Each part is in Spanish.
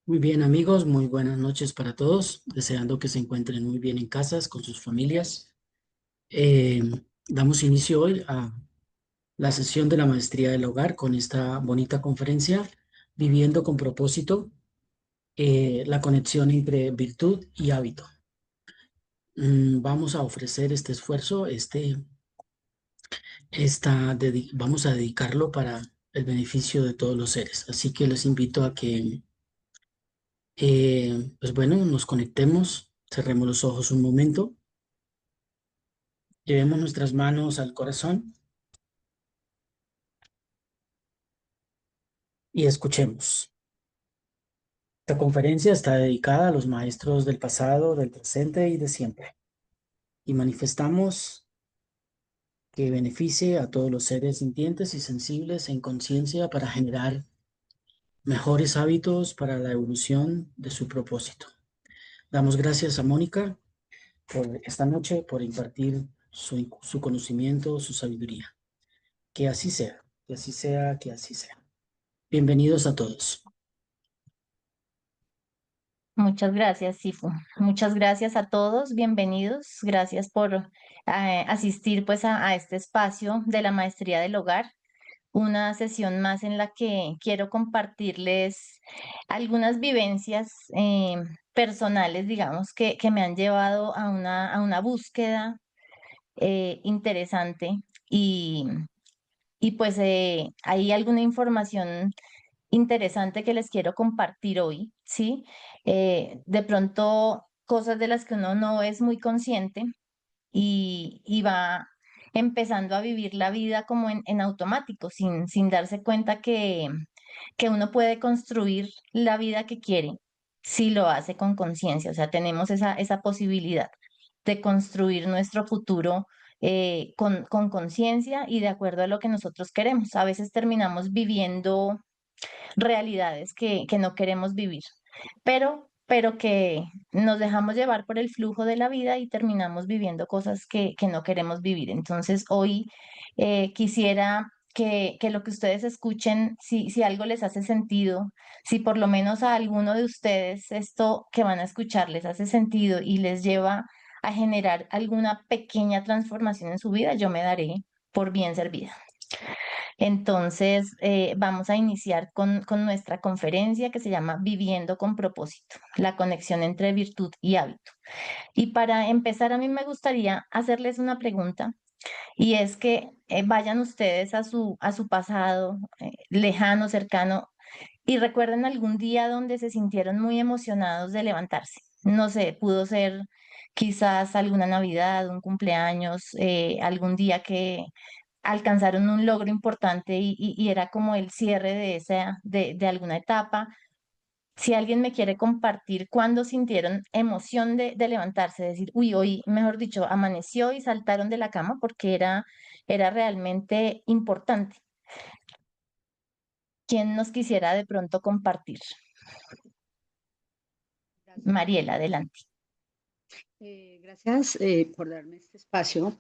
Muy bien, amigos, muy buenas noches para todos, deseando que se encuentren muy bien en casas con sus familias. Eh, Damos inicio hoy a la sesión de la maestría del hogar con esta bonita conferencia, Viviendo con propósito, la conexión entre virtud y hábito. Vamos a ofrecer este esfuerzo, vamos a dedicarlo para el beneficio de todos los seres. Así que les invito a que, pues bueno, nos conectemos, cerremos los ojos un momento. Llevemos nuestras manos al corazón y escuchemos. Esta conferencia está dedicada a los maestros del pasado, del presente y de siempre. Y manifestamos que beneficie a todos los seres sintientes y sensibles en conciencia para generar mejores hábitos para la evolución de su propósito. Damos gracias a Mónica por esta noche, por impartir su conocimiento, su sabiduría. Que así sea, que así sea, que así sea. Bienvenidos a todos. Muchas gracias, Sifu. Muchas gracias a todos, bienvenidos. Gracias por asistir pues a este espacio de la Maestría del Hogar, una sesión más en la que quiero compartirles algunas vivencias personales, digamos, que me han llevado a una búsqueda interesante y, y pues hay alguna información interesante que les quiero compartir hoy, ¿sí? De pronto, cosas de las que uno no es muy consciente y va empezando a vivir la vida como en automático, sin darse cuenta que uno puede construir la vida que quiere si lo hace con conciencia. O sea, tenemos esa posibilidad de construir nuestro futuro con conciencia y de acuerdo a lo que nosotros queremos. A veces terminamos viviendo realidades que no queremos vivir, pero que nos dejamos llevar por el flujo de la vida y terminamos viviendo cosas que no queremos vivir. Entonces, hoy quisiera que lo que ustedes escuchen, si algo les hace sentido, si por lo menos a alguno de ustedes esto que van a escuchar les hace sentido y les lleva a generar alguna pequeña transformación en su vida, yo me daré por bien servida. Entonces, vamos a iniciar con nuestra conferencia que se llama Viviendo con propósito, la conexión entre virtud y hábito. Y para empezar, a mí me gustaría hacerles una pregunta y es que vayan ustedes a su pasado, lejano, cercano, y recuerden algún día donde se sintieron muy emocionados de levantarse. No sé, pudo ser quizás alguna Navidad, un cumpleaños, algún día que alcanzaron un logro importante y era como el cierre de alguna etapa. Si alguien me quiere compartir cuándo sintieron emoción de levantarse, decir, uy, hoy, mejor dicho, amaneció y saltaron de la cama porque era realmente importante. ¿Quién nos quisiera de pronto compartir? Gracias, Mariela, adelante. gracias por darme este espacio.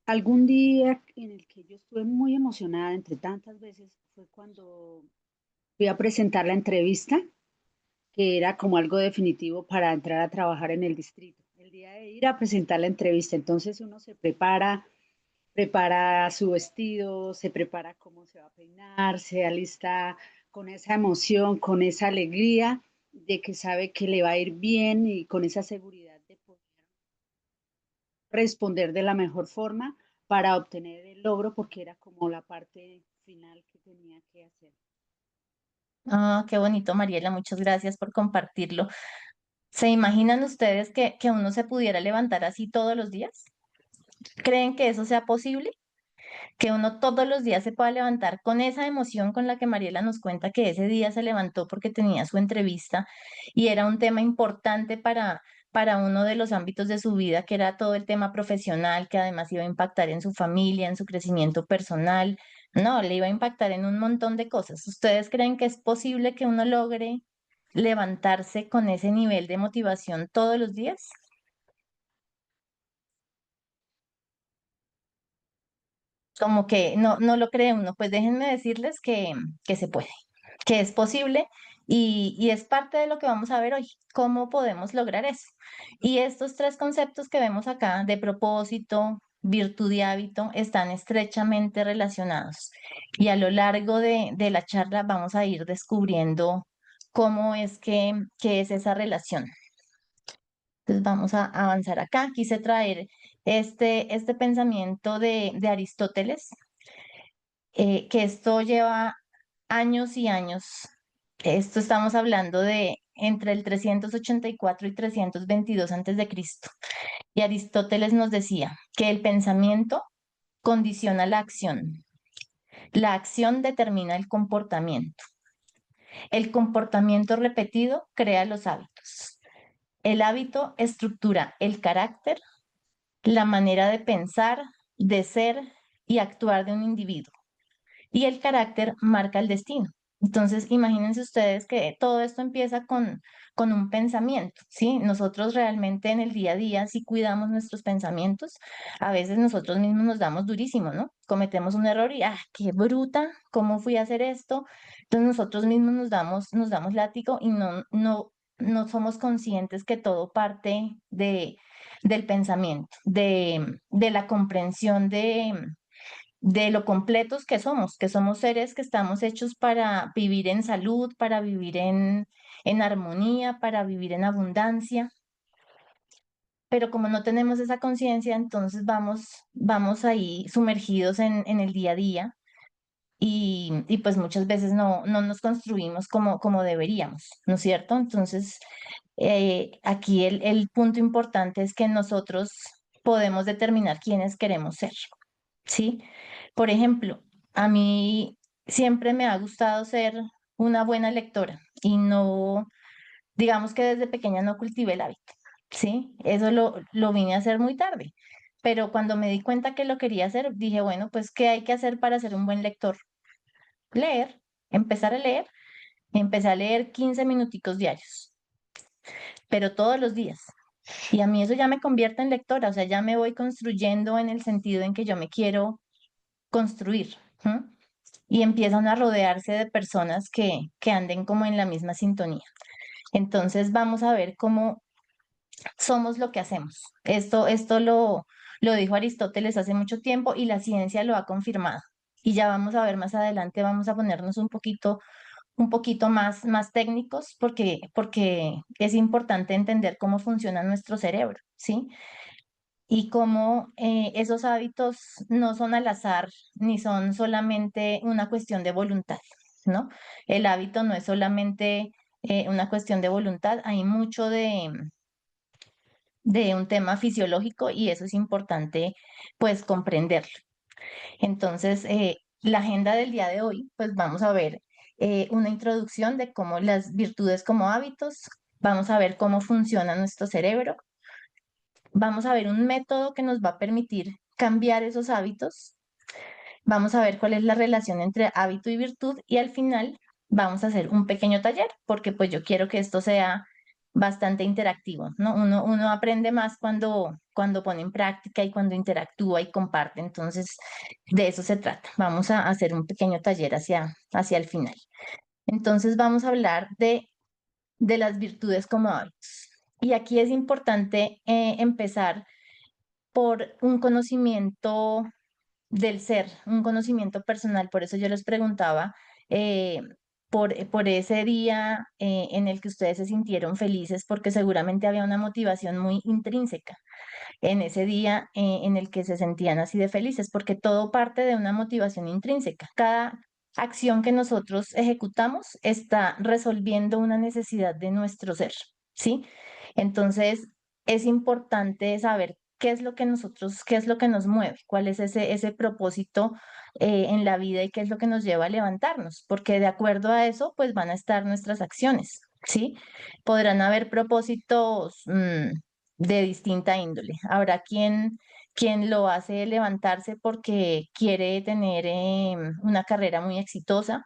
Algún día en el que yo estuve muy emocionada, entre tantas veces, fue cuando fui a presentar la entrevista, que era como algo definitivo para entrar a trabajar en el distrito. El día de ir a presentar la entrevista, entonces uno se prepara su vestido, se prepara cómo se va a peinar, se alista con esa emoción, con esa alegría de que sabe que le va a ir bien y con esa seguridad de poder responder de la mejor forma para obtener el logro, porque era como la parte final que tenía que hacer. Ah, qué bonito, Mariela, muchas gracias por compartirlo. ¿Se imaginan ustedes que uno se pudiera levantar así todos los días? ¿Creen que eso sea posible? Que uno todos los días se pueda levantar con esa emoción con la que Mariela nos cuenta que ese día se levantó porque tenía su entrevista y era un tema importante para uno de los ámbitos de su vida, que era todo el tema profesional, que además iba a impactar en su familia, en su crecimiento personal. No, le iba a impactar en un montón de cosas. ¿Ustedes creen que es posible que uno logre levantarse con ese nivel de motivación todos los días? Como que no lo cree uno, pues déjenme decirles que se puede, que es posible Y es parte de lo que vamos a ver hoy, cómo podemos lograr eso. Y estos tres conceptos que vemos acá, de propósito, virtud y hábito, están estrechamente relacionados. Y a lo largo de la charla vamos a ir descubriendo cómo es que es esa relación. Entonces vamos a avanzar acá. Quise traer este pensamiento de Aristóteles, que esto lleva años y años. Esto estamos hablando de entre el 384 y 322 antes de Cristo. Y Aristóteles nos decía que el pensamiento condiciona la acción determina el comportamiento, el comportamiento repetido crea los hábitos, el hábito estructura el carácter, la manera de pensar, de ser y actuar de un individuo. Y el carácter marca el destino. Entonces, imagínense ustedes que todo esto empieza con un pensamiento, ¿sí? Nosotros realmente en el día a día, si cuidamos nuestros pensamientos, a veces nosotros mismos nos damos durísimo, ¿no? Cometemos un error y, qué bruta, ¿cómo fui a hacer esto? Entonces nosotros mismos nos damos látigo y no somos conscientes que todo parte del pensamiento, de la comprensión de lo completos que somos seres que estamos hechos para vivir en salud, para vivir en armonía, para vivir en abundancia. Pero como no tenemos esa conciencia, entonces vamos ahí sumergidos en el día a día y pues muchas veces no nos construimos como deberíamos, ¿no es cierto? Entonces, aquí el punto importante es que nosotros podemos determinar quiénes queremos ser. ¿Sí? Por ejemplo, a mí siempre me ha gustado ser una buena lectora y no, digamos que desde pequeña no cultivé el hábito, ¿sí? Eso lo vine a hacer muy tarde, pero cuando me di cuenta que lo quería hacer, dije, bueno, pues, ¿qué hay que hacer para ser un buen lector? Leer, empezar a leer, empecé a leer 15 minuticos diarios, pero todos los días. Y a mí eso ya me convierte en lectora, o sea, ya me voy construyendo en el sentido en que yo me quiero construir. ¿M? Y empiezan a rodearse de personas que anden como en la misma sintonía. Entonces vamos a ver cómo somos lo que hacemos. Esto lo dijo Aristóteles hace mucho tiempo y la ciencia lo ha confirmado. Y ya vamos a ver más adelante, vamos a ponernos un poquito más técnicos porque es importante entender cómo funciona nuestro cerebro, ¿sí? Y cómo esos hábitos no son al azar ni son solamente una cuestión de voluntad, ¿no? El hábito no es solamente una cuestión de voluntad, hay mucho de un tema fisiológico y eso es importante pues comprenderlo. Entonces, la agenda del día de hoy, pues vamos a ver una introducción de cómo las virtudes como hábitos, vamos a ver cómo funciona nuestro cerebro. Vamos a ver un método que nos va a permitir cambiar esos hábitos. Vamos a ver cuál es la relación entre hábito y virtud y al final vamos a hacer un pequeño taller porque pues yo quiero que esto sea bastante interactivo, ¿no? Uno aprende más cuando pone en práctica y cuando interactúa y comparte. Entonces, de eso se trata. Vamos a hacer un pequeño taller hacia el final. Entonces, vamos a hablar de las virtudes como hábitos. Y aquí es importante empezar por un conocimiento del ser, un conocimiento personal. Por eso yo les preguntaba eh, por ese día en el que ustedes se sintieron felices, porque seguramente había una motivación muy intrínseca en ese día en el que se sentían así de felices, porque todo parte de una motivación intrínseca. Cada acción que nosotros ejecutamos está resolviendo una necesidad de nuestro ser, ¿sí? Entonces, es importante saber qué es lo que nos mueve, cuál es ese propósito en la vida y qué es lo que nos lleva a levantarnos, porque de acuerdo a eso, pues van a estar nuestras acciones, ¿sí? Podrán haber propósitos de distinta índole. Habrá quien lo hace levantarse porque quiere tener una carrera muy exitosa,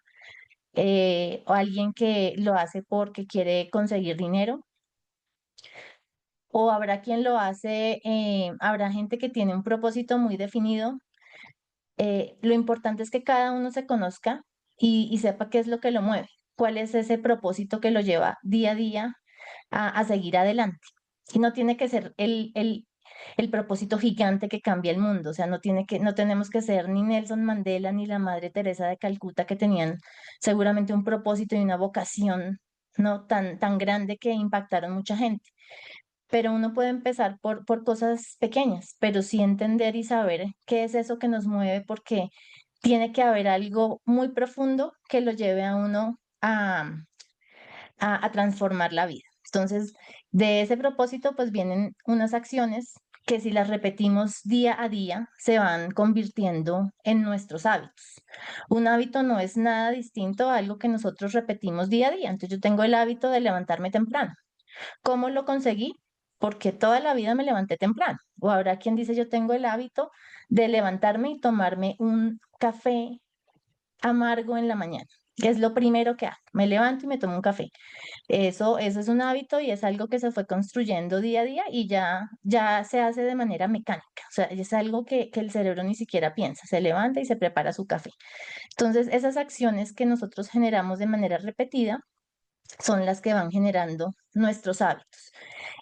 o alguien que lo hace porque quiere conseguir dinero, o habrá quien lo hace, habrá gente que tiene un propósito muy definido. Lo importante es que cada uno se conozca y sepa qué es lo que lo mueve. cuál es ese propósito que lo lleva día a día a seguir adelante. Y no tiene que ser el propósito gigante que cambia el mundo, o sea, no tenemos que ser ni Nelson Mandela ni la Madre Teresa de Calcuta, que tenían seguramente un propósito y una vocación no tan grande que impactaron mucha gente. Pero uno puede empezar por cosas pequeñas, pero sí entender y saber qué es eso que nos mueve, porque tiene que haber algo muy profundo que lo lleve a uno a transformar la vida. Entonces, de ese propósito, pues vienen unas acciones que, si las repetimos día a día, se van convirtiendo en nuestros hábitos. Un hábito no es nada distinto a algo que nosotros repetimos día a día. Entonces, yo tengo el hábito de levantarme temprano. ¿Cómo lo conseguí? Porque toda la vida me levanté temprano. O habrá quien dice: yo tengo el hábito de levantarme y tomarme un café amargo en la mañana, que es lo primero que hago. Me levanto y me tomo un café. Eso es un hábito y es algo que se fue construyendo día a día y ya se hace de manera mecánica. O sea, es algo que el cerebro ni siquiera piensa. Se levanta y se prepara su café. Entonces, esas acciones que nosotros generamos de manera repetida son las que van generando nuestros hábitos.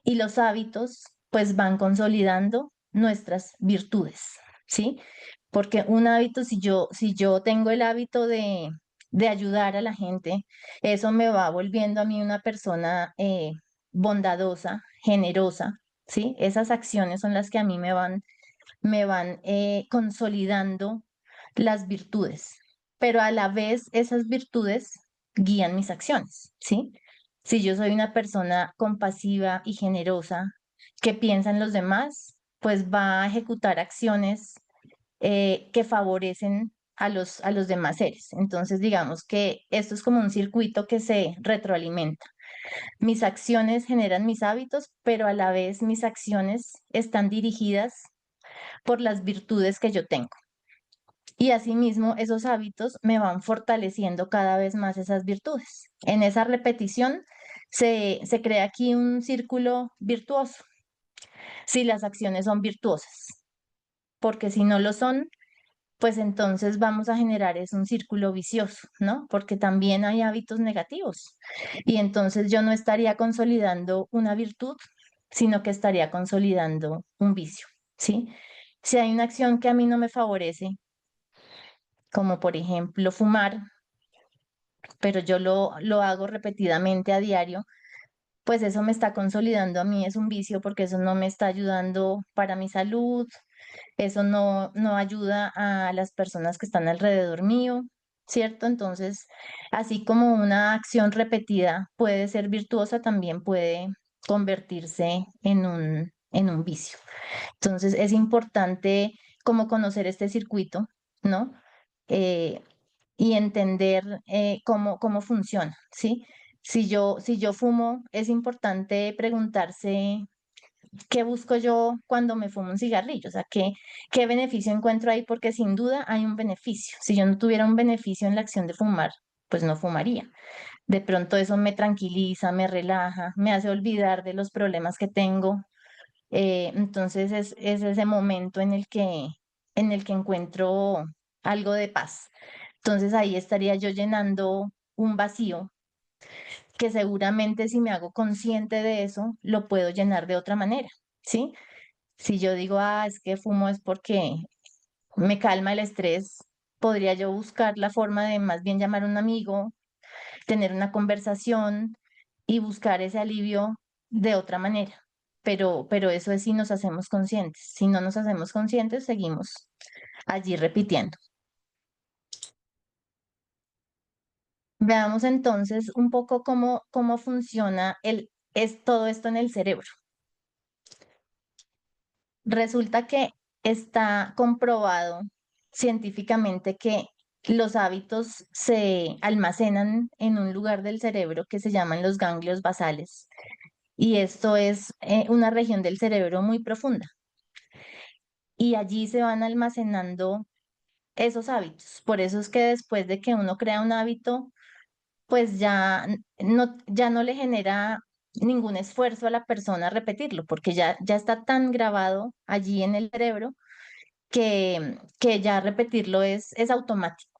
Y los hábitos, pues, van consolidando nuestras virtudes, ¿sí? Porque un hábito, si yo tengo el hábito de ayudar a la gente, eso me va volviendo a mí una persona bondadosa, generosa, ¿sí? Esas acciones son las que a mí me van consolidando las virtudes, pero a la vez esas virtudes guían mis acciones, ¿sí? Si yo soy una persona compasiva y generosa que piensa en los demás, pues va a ejecutar acciones que favorecen a los demás seres. Entonces, digamos que esto es como un circuito que se retroalimenta. Mis acciones generan mis hábitos, pero a la vez mis acciones están dirigidas por las virtudes que yo tengo. Y asimismo, esos hábitos me van fortaleciendo cada vez más esas virtudes. En esa repetición se crea aquí un círculo virtuoso, si las acciones son virtuosas, porque si no lo son, pues entonces vamos a generar es un círculo vicioso, ¿no? Porque también hay hábitos negativos. Y entonces yo no estaría consolidando una virtud, sino que estaría consolidando un vicio, ¿sí? Si hay una acción que a mí no me favorece, como por ejemplo fumar, pero yo lo hago repetidamente a diario, pues eso me está consolidando a mí, es un vicio, porque eso no me está ayudando para mi salud, eso no ayuda a las personas que están alrededor mío, ¿cierto? Entonces, así como una acción repetida puede ser virtuosa, también puede convertirse en un vicio. Entonces, es importante como conocer este circuito, ¿no? Eh, y entender cómo funciona, ¿sí? Si yo fumo, es importante preguntarse qué busco yo cuando me fumo un cigarrillo, o sea, qué beneficio encuentro ahí, porque sin duda hay un beneficio. Si yo no tuviera un beneficio en la acción de fumar, pues no fumaría. De pronto eso me tranquiliza, me relaja, me hace olvidar de los problemas que tengo. Entonces es ese momento en el que encuentro algo de paz. Entonces ahí estaría yo llenando un vacío que seguramente, si me hago consciente de eso, lo puedo llenar de otra manera, ¿sí? Si yo digo: es que fumo es porque me calma el estrés, podría yo buscar la forma de más bien llamar a un amigo, tener una conversación y buscar ese alivio de otra manera. Pero eso es si nos hacemos conscientes. Si no nos hacemos conscientes, seguimos allí repitiendo. Veamos entonces un poco cómo funciona todo esto en el cerebro. Resulta que está comprobado científicamente que los hábitos se almacenan en un lugar del cerebro que se llaman los ganglios basales. Y esto es una región del cerebro muy profunda. Y allí se van almacenando esos hábitos. Por eso es que después de que uno crea un hábito, pues ya no le genera ningún esfuerzo a la persona repetirlo, porque ya está tan grabado allí en el cerebro que ya repetirlo es automático,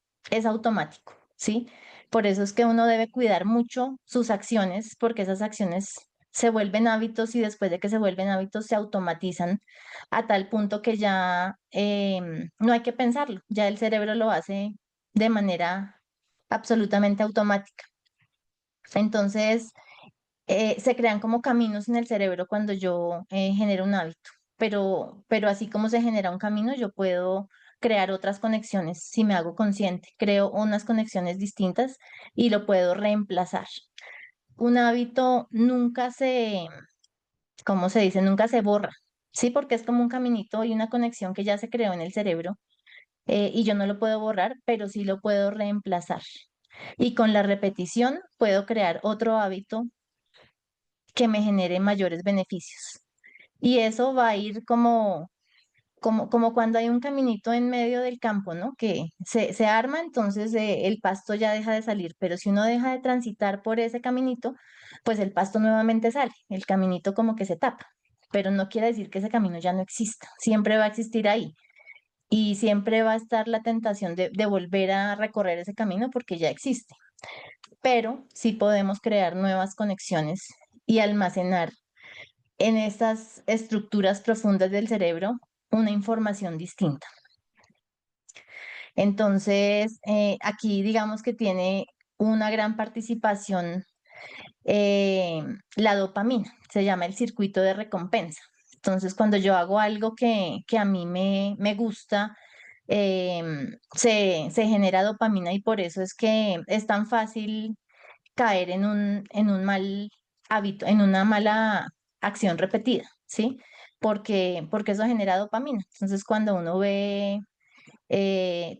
¿sí? Por eso es que uno debe cuidar mucho sus acciones, porque esas acciones se vuelven hábitos y después de que se vuelven hábitos se automatizan a tal punto que ya no hay que pensarlo, ya el cerebro lo hace de manera absolutamente automática. Entonces, se crean como caminos en el cerebro cuando yo genero un hábito, pero así como se genera un camino, yo puedo crear otras conexiones si me hago consciente, creo unas conexiones distintas y lo puedo reemplazar. Un hábito nunca se, ¿cómo se dice? Nunca se borra, ¿sí? Porque es como un caminito y una conexión que ya se creó en el cerebro y yo no lo puedo borrar, pero sí lo puedo reemplazar. Y con la repetición puedo crear otro hábito que me genere mayores beneficios. Y eso va a ir como cuando hay un caminito en medio del campo, ¿no? Que se arma, entonces el pasto ya deja de salir, pero si uno deja de transitar por ese caminito, pues el pasto nuevamente sale, el caminito como que se tapa, pero no quiere decir que ese camino ya no exista, siempre va a existir ahí. Y siempre va a estar la tentación de volver a recorrer ese camino porque ya existe. Pero sí podemos crear nuevas conexiones y almacenar en estas estructuras profundas del cerebro una información distinta. Entonces, aquí digamos que tiene una gran participación eh, la dopamina, se llama el circuito de recompensa. Entonces, cuando yo hago algo que a mí me gusta, se genera dopamina y por eso es que es tan fácil caer en un mal hábito, en una mala acción repetida, ¿sí? Porque eso genera dopamina. Entonces, cuando uno ve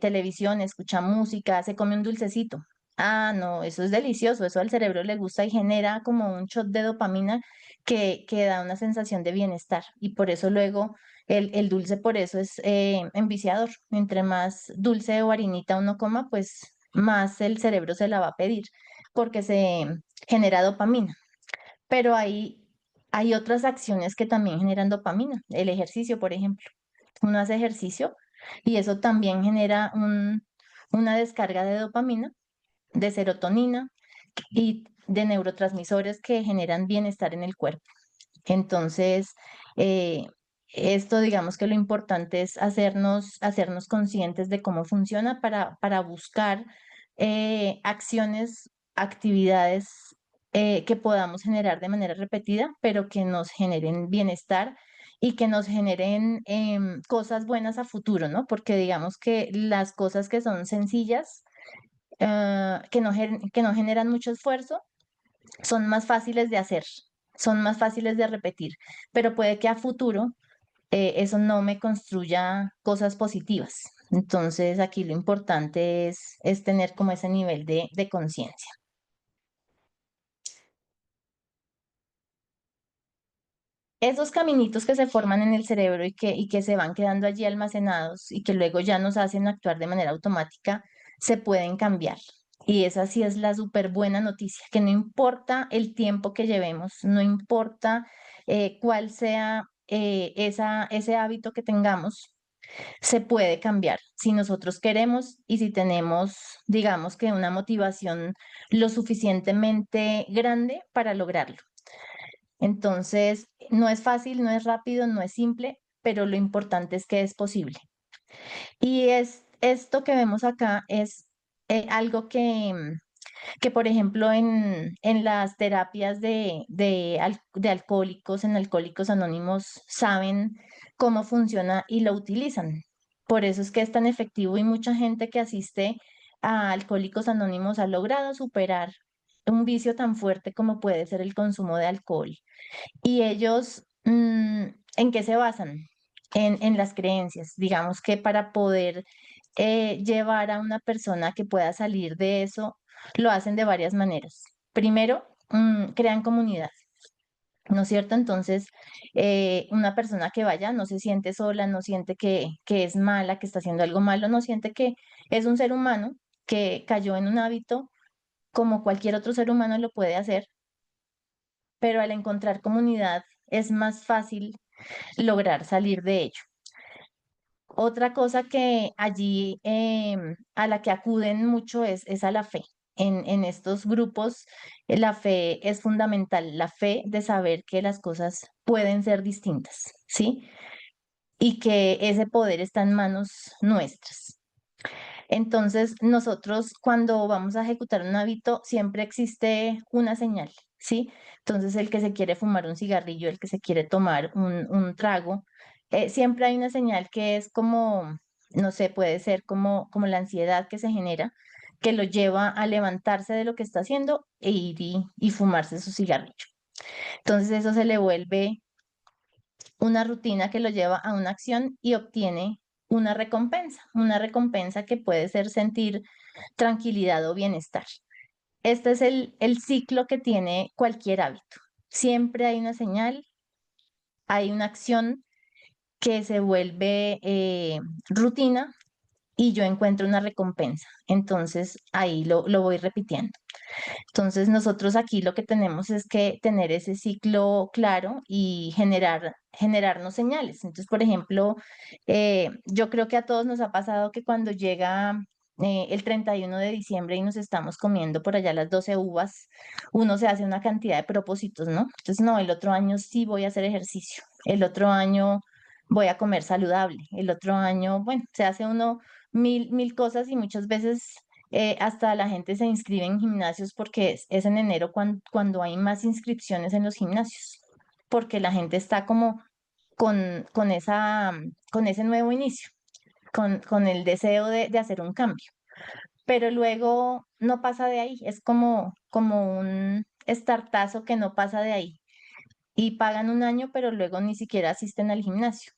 televisión, escucha música, se come un dulcecito. Ah, no, eso es delicioso, eso al cerebro le gusta y genera como un shot de dopamina que da una sensación de bienestar. Y por eso luego el dulce, por eso es enviciador. Entre más dulce o harinita uno coma, pues más el cerebro se la va a pedir porque se genera dopamina. Pero hay otras acciones que también generan dopamina. El ejercicio, por ejemplo. Uno hace ejercicio y eso también genera una descarga de dopamina, de serotonina y de neurotransmisores que generan bienestar en el cuerpo. Entonces, eh, esto digamos que lo importante es hacernos conscientes de cómo funciona para buscar acciones, actividades que podamos generar de manera repetida, pero que nos generen bienestar y que nos generen cosas buenas a futuro, ¿no? Porque digamos que las cosas que son sencillas, que no generan mucho esfuerzo, son más fáciles de hacer, son más fáciles de repetir, pero puede que a futuro eso no me construya cosas positivas. Entonces aquí lo importante es tener como ese nivel de conciencia. Esos caminitos que se forman en el cerebro y que se van quedando allí almacenados y que luego ya nos hacen actuar de manera automática, se pueden cambiar. Y esa sí es la súper buena noticia, que no importa el tiempo que llevemos, no importa cuál sea ese hábito que tengamos, se puede cambiar si nosotros queremos y si tenemos, digamos que una motivación lo suficientemente grande para lograrlo. Entonces, no es fácil, no es rápido, no es simple, pero lo importante es que es posible. Y esto que vemos acá es algo que, por ejemplo, en las terapias de alcohólicos, en Alcohólicos Anónimos, saben cómo funciona y lo utilizan. Por eso es que es tan efectivo y mucha gente que asiste a Alcohólicos Anónimos ha logrado superar un vicio tan fuerte como puede ser el consumo de alcohol. Y ellos, ¿en qué se basan? En las creencias. Digamos que para poder llevar a una persona que pueda salir de eso, lo hacen de varias maneras. Primero, crean comunidad, ¿no es cierto? Entonces, una persona que vaya no se siente sola, no siente que es mala, que está haciendo algo malo, no siente que es un ser humano que cayó en un hábito como cualquier otro ser humano lo puede hacer, pero al encontrar comunidad es más fácil lograr salir de ello. Otra cosa que allí a la que acuden mucho es a la fe. en estos grupos, la fe es fundamental, la fe de saber que las cosas pueden ser distintas, ¿sí? Y que ese poder está en manos nuestras. Entonces, nosotros cuando vamos a ejecutar un hábito, siempre existe una señal, ¿sí? Entonces, el que se quiere fumar un cigarrillo, el que se quiere tomar un trago, siempre hay una señal que es como, no sé, puede ser como la ansiedad que se genera, que lo lleva a levantarse de lo que está haciendo e ir y fumarse su cigarrillo. Entonces, eso se le vuelve una rutina que lo lleva a una acción y obtiene una recompensa que puede ser sentir tranquilidad o bienestar. Este es el ciclo que tiene cualquier hábito. Siempre hay una señal, hay una acción que se vuelve rutina y yo encuentro una recompensa. Entonces ahí lo voy repitiendo. Entonces, nosotros aquí lo que tenemos es que tener ese ciclo claro y generarnos señales. Entonces, por ejemplo, yo creo que a todos nos ha pasado que cuando llega el 31 de diciembre y nos estamos comiendo por allá las 12 uvas, uno se hace una cantidad de propósitos, ¿no? Entonces, no, el otro año sí voy a hacer ejercicio, el otro año voy a comer saludable, el otro año, bueno, se hace uno mil cosas y muchas veces hasta la gente se inscribe en gimnasios porque es en enero cuando hay más inscripciones en los gimnasios, porque la gente está como con ese nuevo inicio, con el deseo de hacer un cambio. Pero luego no pasa de ahí, es como un estartazo que no pasa de ahí. Y pagan un año, pero luego ni siquiera asisten al gimnasio.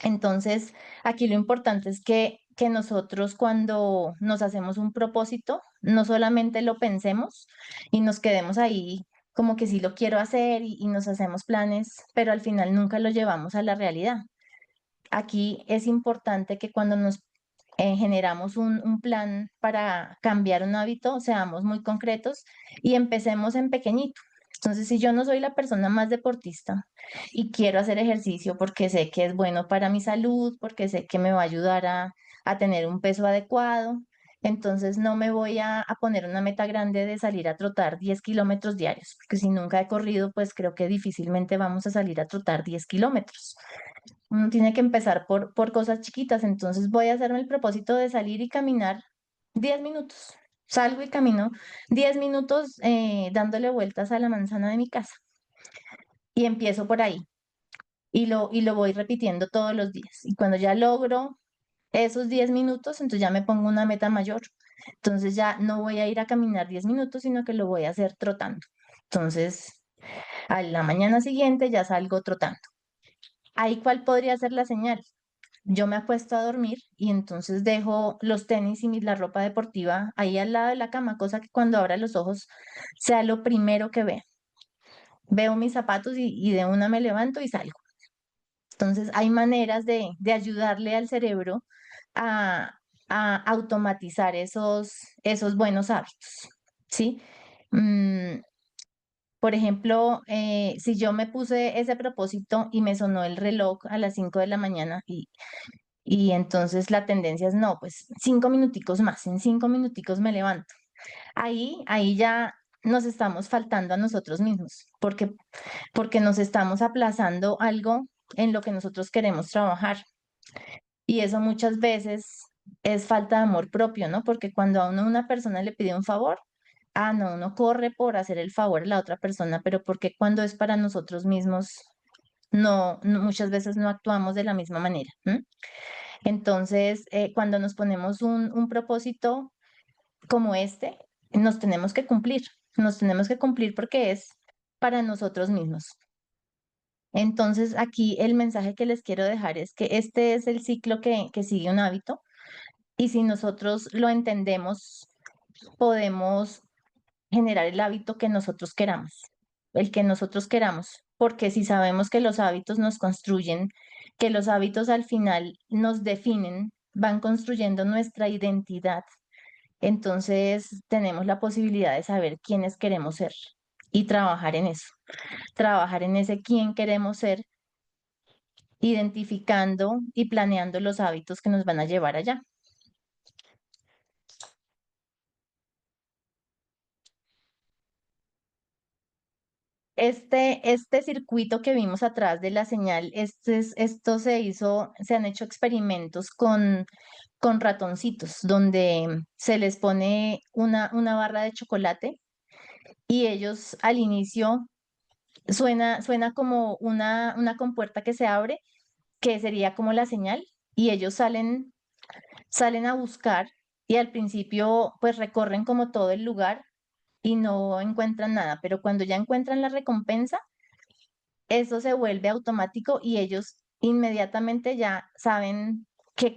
Entonces, aquí lo importante es que nosotros cuando nos hacemos un propósito, no solamente lo pensemos y nos quedemos ahí como que sí lo quiero hacer y nos hacemos planes, pero al final nunca lo llevamos a la realidad. Aquí es importante que cuando nos generamos un plan para cambiar un hábito, seamos muy concretos y empecemos en pequeñito. Entonces, si yo no soy la persona más deportista y quiero hacer ejercicio porque sé que es bueno para mi salud, porque sé que me va a ayudar a tener un peso adecuado, entonces no me voy a poner una meta grande de salir a trotar 10 kilómetros diarios, porque si nunca he corrido, pues creo que difícilmente vamos a salir a trotar 10 kilómetros. Uno tiene que empezar por cosas chiquitas, entonces voy a hacerme el propósito de salir y caminar 10 minutos. Salgo y camino 10 minutos dándole vueltas a la manzana de mi casa y empiezo por ahí y lo voy repitiendo todos los días. Y cuando ya logro esos 10 minutos, entonces ya me pongo una meta mayor. Entonces ya no voy a ir a caminar 10 minutos, sino que lo voy a hacer trotando. Entonces, a la mañana siguiente ya salgo trotando. Ahí, ¿cuál podría ser la señal? Yo me acuesto a dormir y entonces dejo los tenis y la ropa deportiva ahí al lado de la cama, cosa que cuando abra los ojos sea lo primero que vea. Veo mis zapatos y de una me levanto y salgo. Entonces hay maneras de ayudarle al cerebro a, a automatizar esos buenos hábitos, ¿sí? Mm, por ejemplo, si yo me puse ese propósito y me sonó el reloj a las 5 de la mañana y entonces la tendencia es, no, pues 5 minuticos más, en 5 minuticos me levanto. Ahí ya nos estamos faltando a nosotros mismos, porque nos estamos aplazando algo en lo que nosotros queremos trabajar. Y eso muchas veces es falta de amor propio, ¿no? Porque cuando a uno una persona le pide un favor, ah, no, uno corre por hacer el favor a la otra persona, pero porque cuando es para nosotros mismos, muchas veces no actuamos de la misma manera. Entonces, cuando nos ponemos un propósito como este, nos tenemos que cumplir porque es para nosotros mismos. Entonces, aquí el mensaje que les quiero dejar es que este es el ciclo que sigue un hábito y si nosotros lo entendemos, podemos generar el hábito que nosotros queramos, el que nosotros queramos, porque si sabemos que los hábitos nos construyen, que los hábitos al final nos definen, van construyendo nuestra identidad, entonces tenemos la posibilidad de saber quiénes queremos ser y trabajar en eso, trabajar en ese quién queremos ser, identificando y planeando los hábitos que nos van a llevar allá. Este circuito que vimos atrás de la señal, esto se han hecho experimentos con ratoncitos, donde se les pone una barra de chocolate y ellos al inicio suena como una compuerta que se abre, que sería como la señal, y ellos salen a buscar y al principio pues recorren como todo el lugar y no encuentran nada, pero cuando ya encuentran la recompensa, eso se vuelve automático y ellos inmediatamente ya saben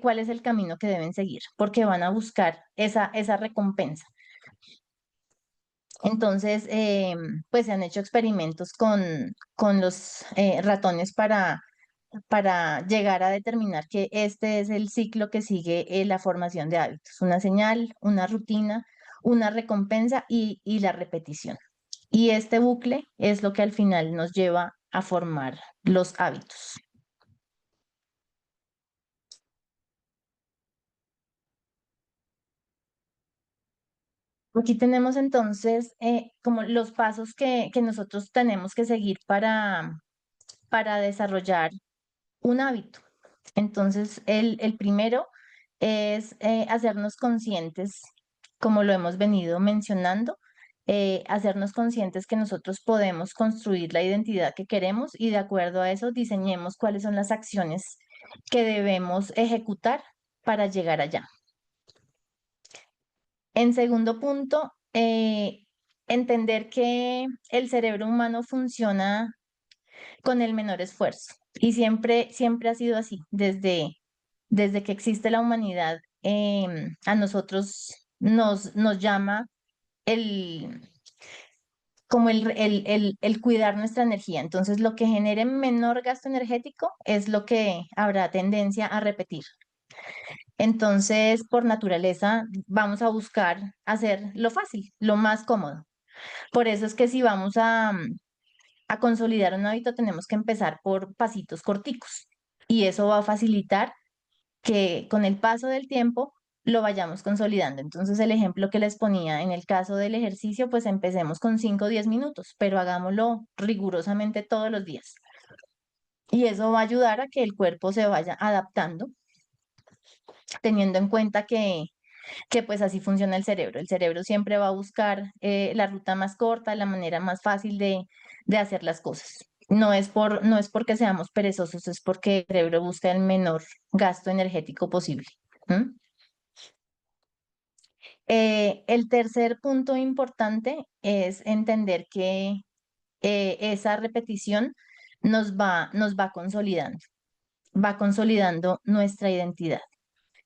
cuál es el camino que deben seguir, porque van a buscar esa recompensa. Entonces, pues se han hecho experimentos con los ratones para llegar a determinar que este es el ciclo que sigue la formación de hábitos, una señal, una rutina, una recompensa y la repetición. Y este bucle es lo que al final nos lleva a formar los hábitos. Aquí tenemos entonces como los pasos que nosotros tenemos que seguir para desarrollar un hábito. Entonces, el primero es hacernos conscientes, como lo hemos venido mencionando, hacernos conscientes que nosotros podemos construir la identidad que queremos y de acuerdo a eso diseñemos cuáles son las acciones que debemos ejecutar para llegar allá. En segundo punto, entender que el cerebro humano funciona con el menor esfuerzo. Y siempre ha sido así, desde que existe la humanidad, a nosotros nos llama el, como el cuidar nuestra energía. Entonces, lo que genere menor gasto energético es lo que habrá tendencia a repetir. Entonces, por naturaleza, vamos a buscar hacer lo fácil, lo más cómodo. Por eso es que si vamos a consolidar un hábito, tenemos que empezar por pasitos corticos y eso va a facilitar que con el paso del tiempo lo vayamos consolidando. Entonces, el ejemplo que les ponía en el caso del ejercicio, pues empecemos con 5 o 10 minutos, pero hagámoslo rigurosamente todos los días. Y eso va a ayudar a que el cuerpo se vaya adaptando, teniendo en cuenta que pues así funciona el cerebro. El cerebro siempre va a buscar la ruta más corta, la manera más fácil de hacer las cosas. No es porque seamos perezosos, es porque el cerebro busca el menor gasto energético posible. ¿M? El tercer punto importante es entender que esa repetición nos va consolidando nuestra identidad.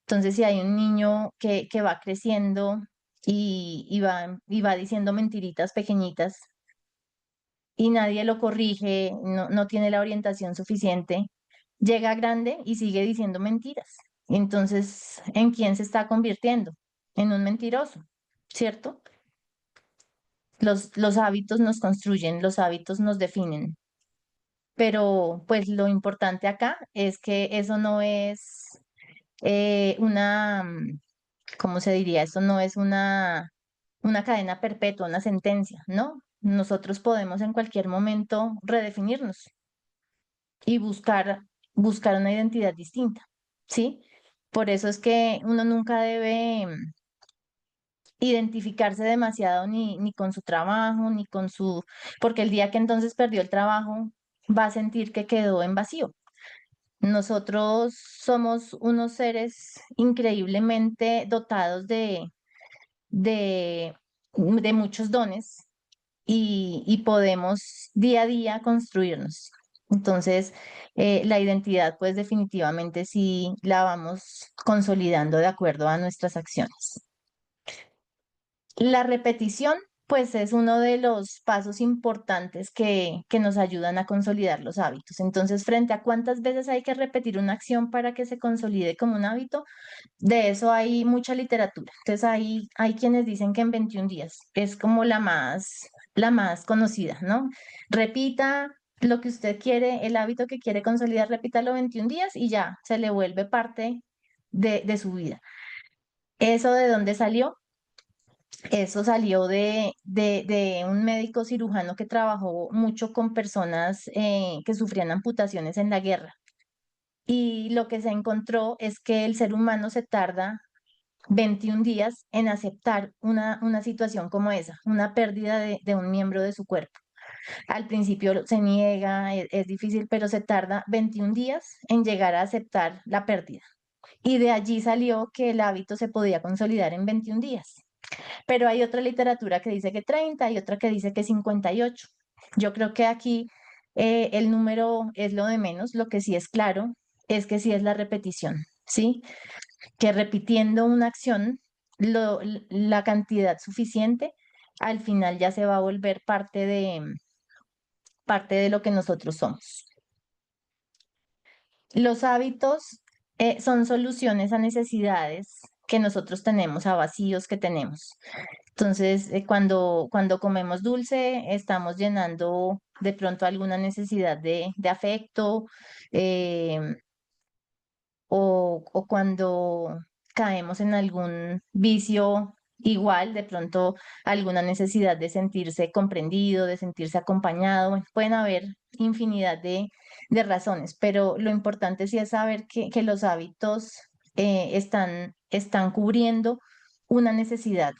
Entonces, si hay un niño que va creciendo y va diciendo mentiritas pequeñitas y nadie lo corrige, no tiene la orientación suficiente, llega grande y sigue diciendo mentiras. Entonces, ¿en quién se está convirtiendo? En un mentiroso, ¿cierto? Los hábitos nos construyen, los hábitos nos definen, pero pues lo importante acá es que eso no es ¿cómo se diría? Eso no es una cadena perpetua, una sentencia, ¿no? Nosotros podemos en cualquier momento redefinirnos y buscar una identidad distinta, ¿sí? Por eso es que uno nunca debe identificarse demasiado ni con su trabajo, ni con su, porque el día que entonces perdió el trabajo, va a sentir que quedó en vacío. Nosotros somos unos seres increíblemente dotados de, de muchos dones y podemos día a día construirnos. Entonces, la identidad, pues definitivamente sí la vamos consolidando de acuerdo a nuestras acciones. La repetición, pues es uno de los pasos importantes que nos ayudan a consolidar los hábitos. Entonces, frente a cuántas veces hay que repetir una acción para que se consolide como un hábito, de eso hay mucha literatura. Entonces, hay quienes dicen que en 21 días es como la más conocida, ¿no? Repita lo que usted quiere, el hábito que quiere consolidar, repítalo 21 días y ya se le vuelve parte de su vida. ¿Eso de dónde salió? Eso salió de un médico cirujano que trabajó mucho con personas que sufrían amputaciones en la guerra. Y lo que se encontró es que el ser humano se tarda 21 días en aceptar una situación como esa, una pérdida de un miembro de su cuerpo. Al principio se niega, es difícil, pero se tarda 21 días en llegar a aceptar la pérdida. Y de allí salió que el hábito se podía consolidar en 21 días. Pero hay otra literatura que dice que 30 y otra que dice que 58. Yo creo que aquí el número es lo de menos, lo que sí es claro es que sí es la repetición, ¿sí? Que repitiendo una acción, la cantidad suficiente, al final ya se va a volver parte de lo que nosotros somos. Los hábitos son soluciones a necesidades que nosotros tenemos, a vacíos que tenemos. Entonces, cuando comemos dulce, estamos llenando de pronto alguna necesidad de afecto, eh, o cuando caemos en algún vicio igual, de pronto alguna necesidad de sentirse comprendido, de sentirse acompañado. Bueno, pueden haber infinidad de razones, pero lo importante sí es saber que los hábitos están cubriendo una necesidad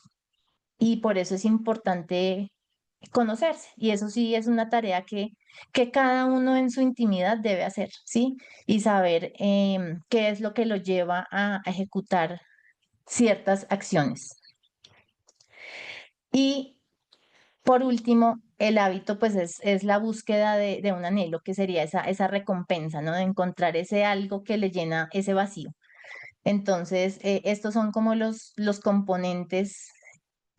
y por eso es importante conocerse. Y eso sí es una tarea que cada uno en su intimidad debe hacer, ¿sí? Y saber qué es lo que lo lleva a ejecutar ciertas acciones. Y por último, el hábito pues es la búsqueda de un anhelo, que sería esa recompensa, ¿no? De encontrar ese algo que le llena ese vacío. Entonces, estos son como los componentes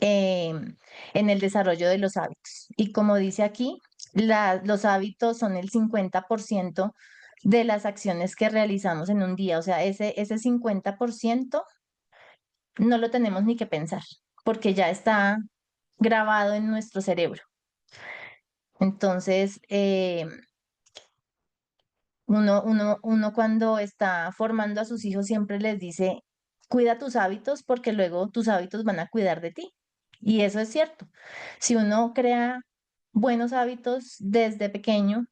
en el desarrollo de los hábitos. Y como dice aquí, los hábitos son el 50% de las acciones que realizamos en un día. O sea, ese 50% no lo tenemos ni que pensar, porque ya está grabado en nuestro cerebro. Entonces, uno cuando está formando a sus hijos siempre les dice, cuida tus hábitos porque luego tus hábitos van a cuidar de ti. Y eso es cierto. Si uno crea buenos hábitos desde pequeño,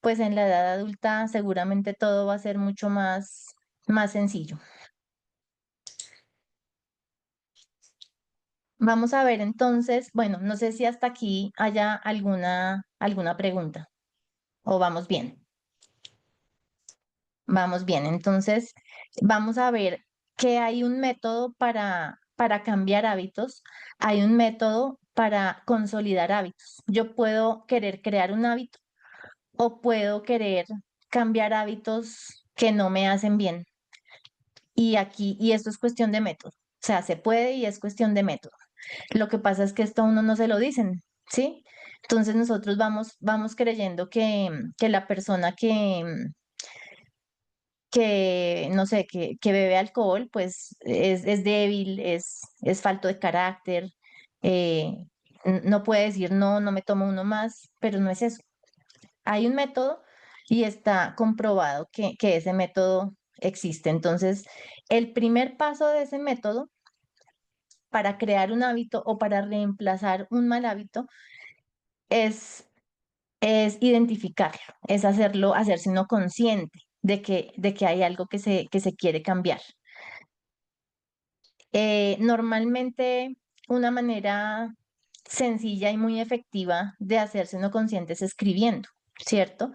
pues en la edad adulta seguramente todo va a ser mucho más sencillo. Vamos a ver entonces, bueno, no sé si hasta aquí haya alguna pregunta o vamos bien. Vamos bien, entonces vamos a ver que hay un método para cambiar hábitos, hay un método para consolidar hábitos. Yo puedo querer crear un hábito o puedo querer cambiar hábitos que no me hacen bien. Y esto es cuestión de método. O sea, se puede y es cuestión de método. Lo que pasa es que esto a uno no se lo dicen, ¿sí? Entonces nosotros vamos creyendo que la persona que no sé, que bebe alcohol, pues es débil, es falto de carácter, eh, no puede decir no, no me tomo uno más, pero no es eso. Hay un método y está comprobado que ese método existe. Entonces, el primer paso de ese método para crear un hábito o para reemplazar un mal hábito es, es identificarlo, es hacerlo, hacerse uno consciente de que hay algo que se quiere cambiar. Normalmente una manera sencilla y muy efectiva de hacerse uno consciente es escribiendo, ¿cierto?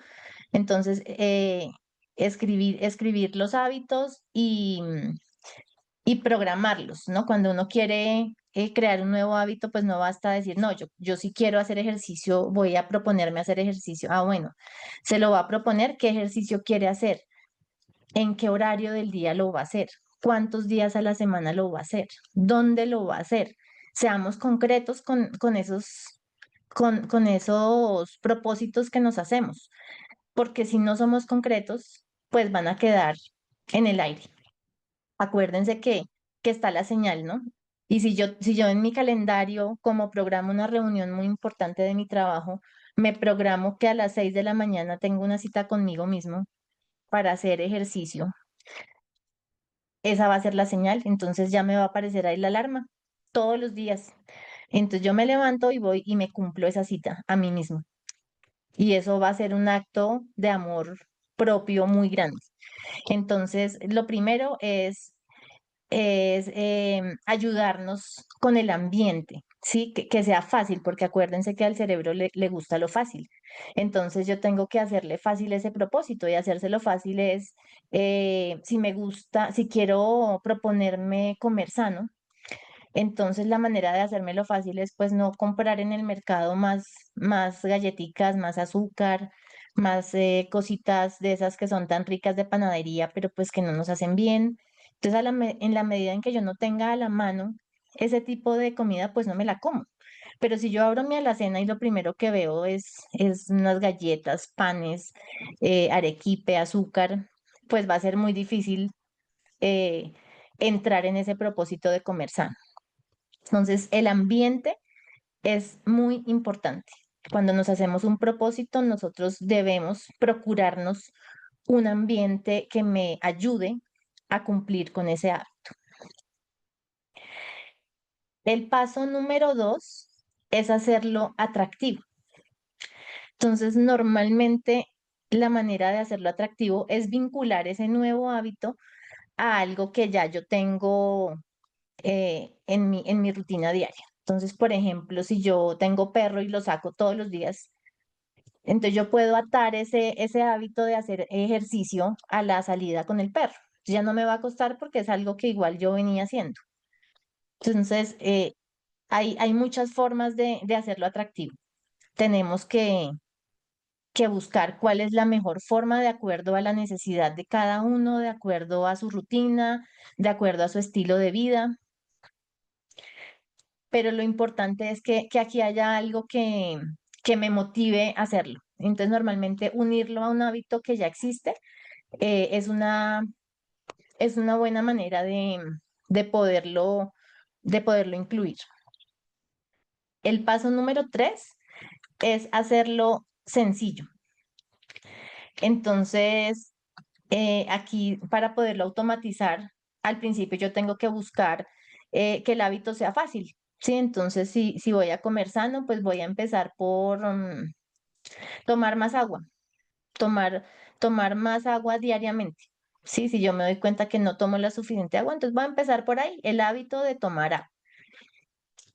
Entonces, escribir los hábitos y programarlos, ¿no? Cuando uno quiere crear un nuevo hábito, pues no basta decir, no, yo sí quiero hacer ejercicio, voy a proponerme hacer ejercicio. Ah, bueno, se lo va a proponer, ¿qué ejercicio quiere hacer? ¿En qué horario del día lo va a hacer? ¿Cuántos días a la semana lo va a hacer? ¿Dónde lo va a hacer? Seamos concretos con esos propósitos que nos hacemos, porque si no somos concretos, pues van a quedar en el aire. Acuérdense que está la señal, ¿no? Y si yo en mi calendario, como programo una reunión muy importante de mi trabajo, me programo que a las 6 de la mañana tengo una cita conmigo mismo para hacer ejercicio, esa va a ser la señal, entonces ya me va a aparecer ahí la alarma. todos los días. Entonces yo me levanto y voy y me cumplo esa cita a mí mismo. Y eso va a ser un acto de amor propio muy grande. Entonces, lo primero es ayudarnos con el ambiente, ¿sí? Que sea fácil, porque acuérdense que al cerebro le gusta lo fácil. Entonces yo tengo que hacerle fácil ese propósito y hacérselo fácil es, si me gusta, si quiero proponerme comer sano, entonces la manera de hacérmelo fácil es pues no comprar en el mercado más galletitas, más azúcar, más cositas de esas que son tan ricas de panadería, pero pues que no nos hacen bien. Entonces en la medida en que yo no tenga a la mano ese tipo de comida, pues no me la como. Pero si yo abro mi alacena y lo primero que veo es unas galletas, panes, arequipe, azúcar, pues va a ser muy difícil eh, entrar en ese propósito de comer sano. Entonces, el ambiente es muy importante. Cuando nos hacemos un propósito, nosotros debemos procurarnos un ambiente que me ayude a cumplir con ese hábito. El paso número 2 es hacerlo atractivo. Entonces, normalmente la manera de hacerlo atractivo es vincular ese nuevo hábito a algo que ya yo tengo en mi rutina diaria. Entonces, por ejemplo, si yo tengo perro y lo saco todos los días, entonces yo puedo atar ese hábito de hacer ejercicio a la salida con el perro. Ya no me va a costar porque es algo que igual yo venía haciendo. Entonces, hay muchas formas de hacerlo atractivo. Tenemos que buscar cuál es la mejor forma de acuerdo a la necesidad de cada uno, de acuerdo a su rutina, de acuerdo a su estilo de vida. Pero lo importante es que aquí haya algo que me motive a hacerlo. Entonces, normalmente unirlo a un hábito que ya existe es una buena manera de de poderlo incluir. El paso número 3 es hacerlo sencillo. Entonces, aquí para poderlo automatizar, al principio yo tengo que buscar que el hábito sea fácil. Sí, entonces si voy a comer sano, pues voy a empezar por tomar más agua, tomar, tomar más agua diariamente. Sí, si yo me doy cuenta que no tomo la suficiente agua, entonces voy a empezar por ahí, el hábito de tomar agua.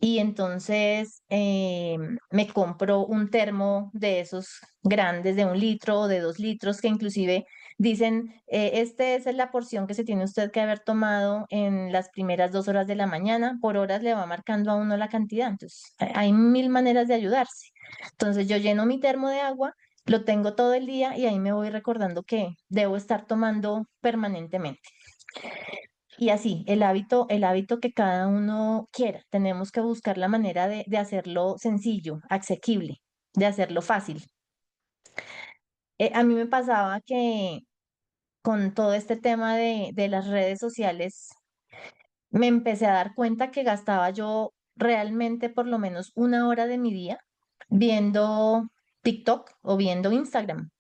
Y entonces me compro un termo de esos grandes, de 1 litro o de 2 litros, que inclusive dicen, este es la porción que se tiene usted que haber tomado en las primeras 2 horas de la mañana, por horas le va marcando a uno la cantidad. Entonces, hay mil maneras de ayudarse. Entonces, yo lleno mi termo de agua, lo tengo todo el día y ahí me voy recordando que debo estar tomando permanentemente. Y así, el hábito que cada uno quiera. Tenemos que buscar la manera de hacerlo sencillo, asequible, de hacerlo fácil. A mí me pasaba que con todo este tema de las redes sociales, me empecé a dar cuenta que gastaba yo realmente por lo menos 1 hora de mi día viendo TikTok o viendo Instagram.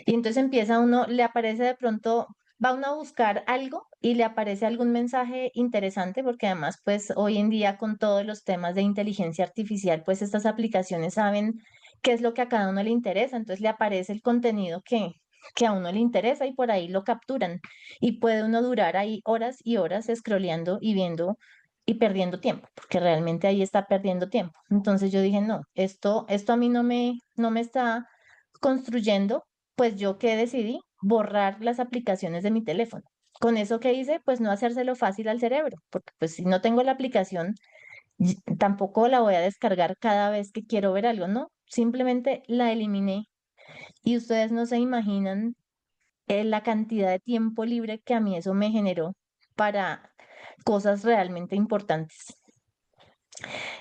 Y entonces empieza uno, le aparece de pronto, va uno a buscar algo y le aparece algún mensaje interesante, porque además, pues hoy en día con todos los temas de inteligencia artificial, pues estas aplicaciones saben qué es lo que a cada uno le interesa, entonces le aparece el contenido que a uno le interesa y por ahí lo capturan. Y puede uno durar ahí horas y horas scrolleando y viendo y perdiendo tiempo, porque realmente ahí está perdiendo tiempo. Entonces yo dije, no, esto a mí no me está construyendo, pues yo que decidí borrar las aplicaciones de mi teléfono. Con eso que hice, pues no hacérselo fácil al cerebro, porque pues si no tengo la aplicación, tampoco la voy a descargar cada vez que quiero ver algo, ¿no? Simplemente la eliminé y ustedes no se imaginan la cantidad de tiempo libre que a mí eso me generó para cosas realmente importantes.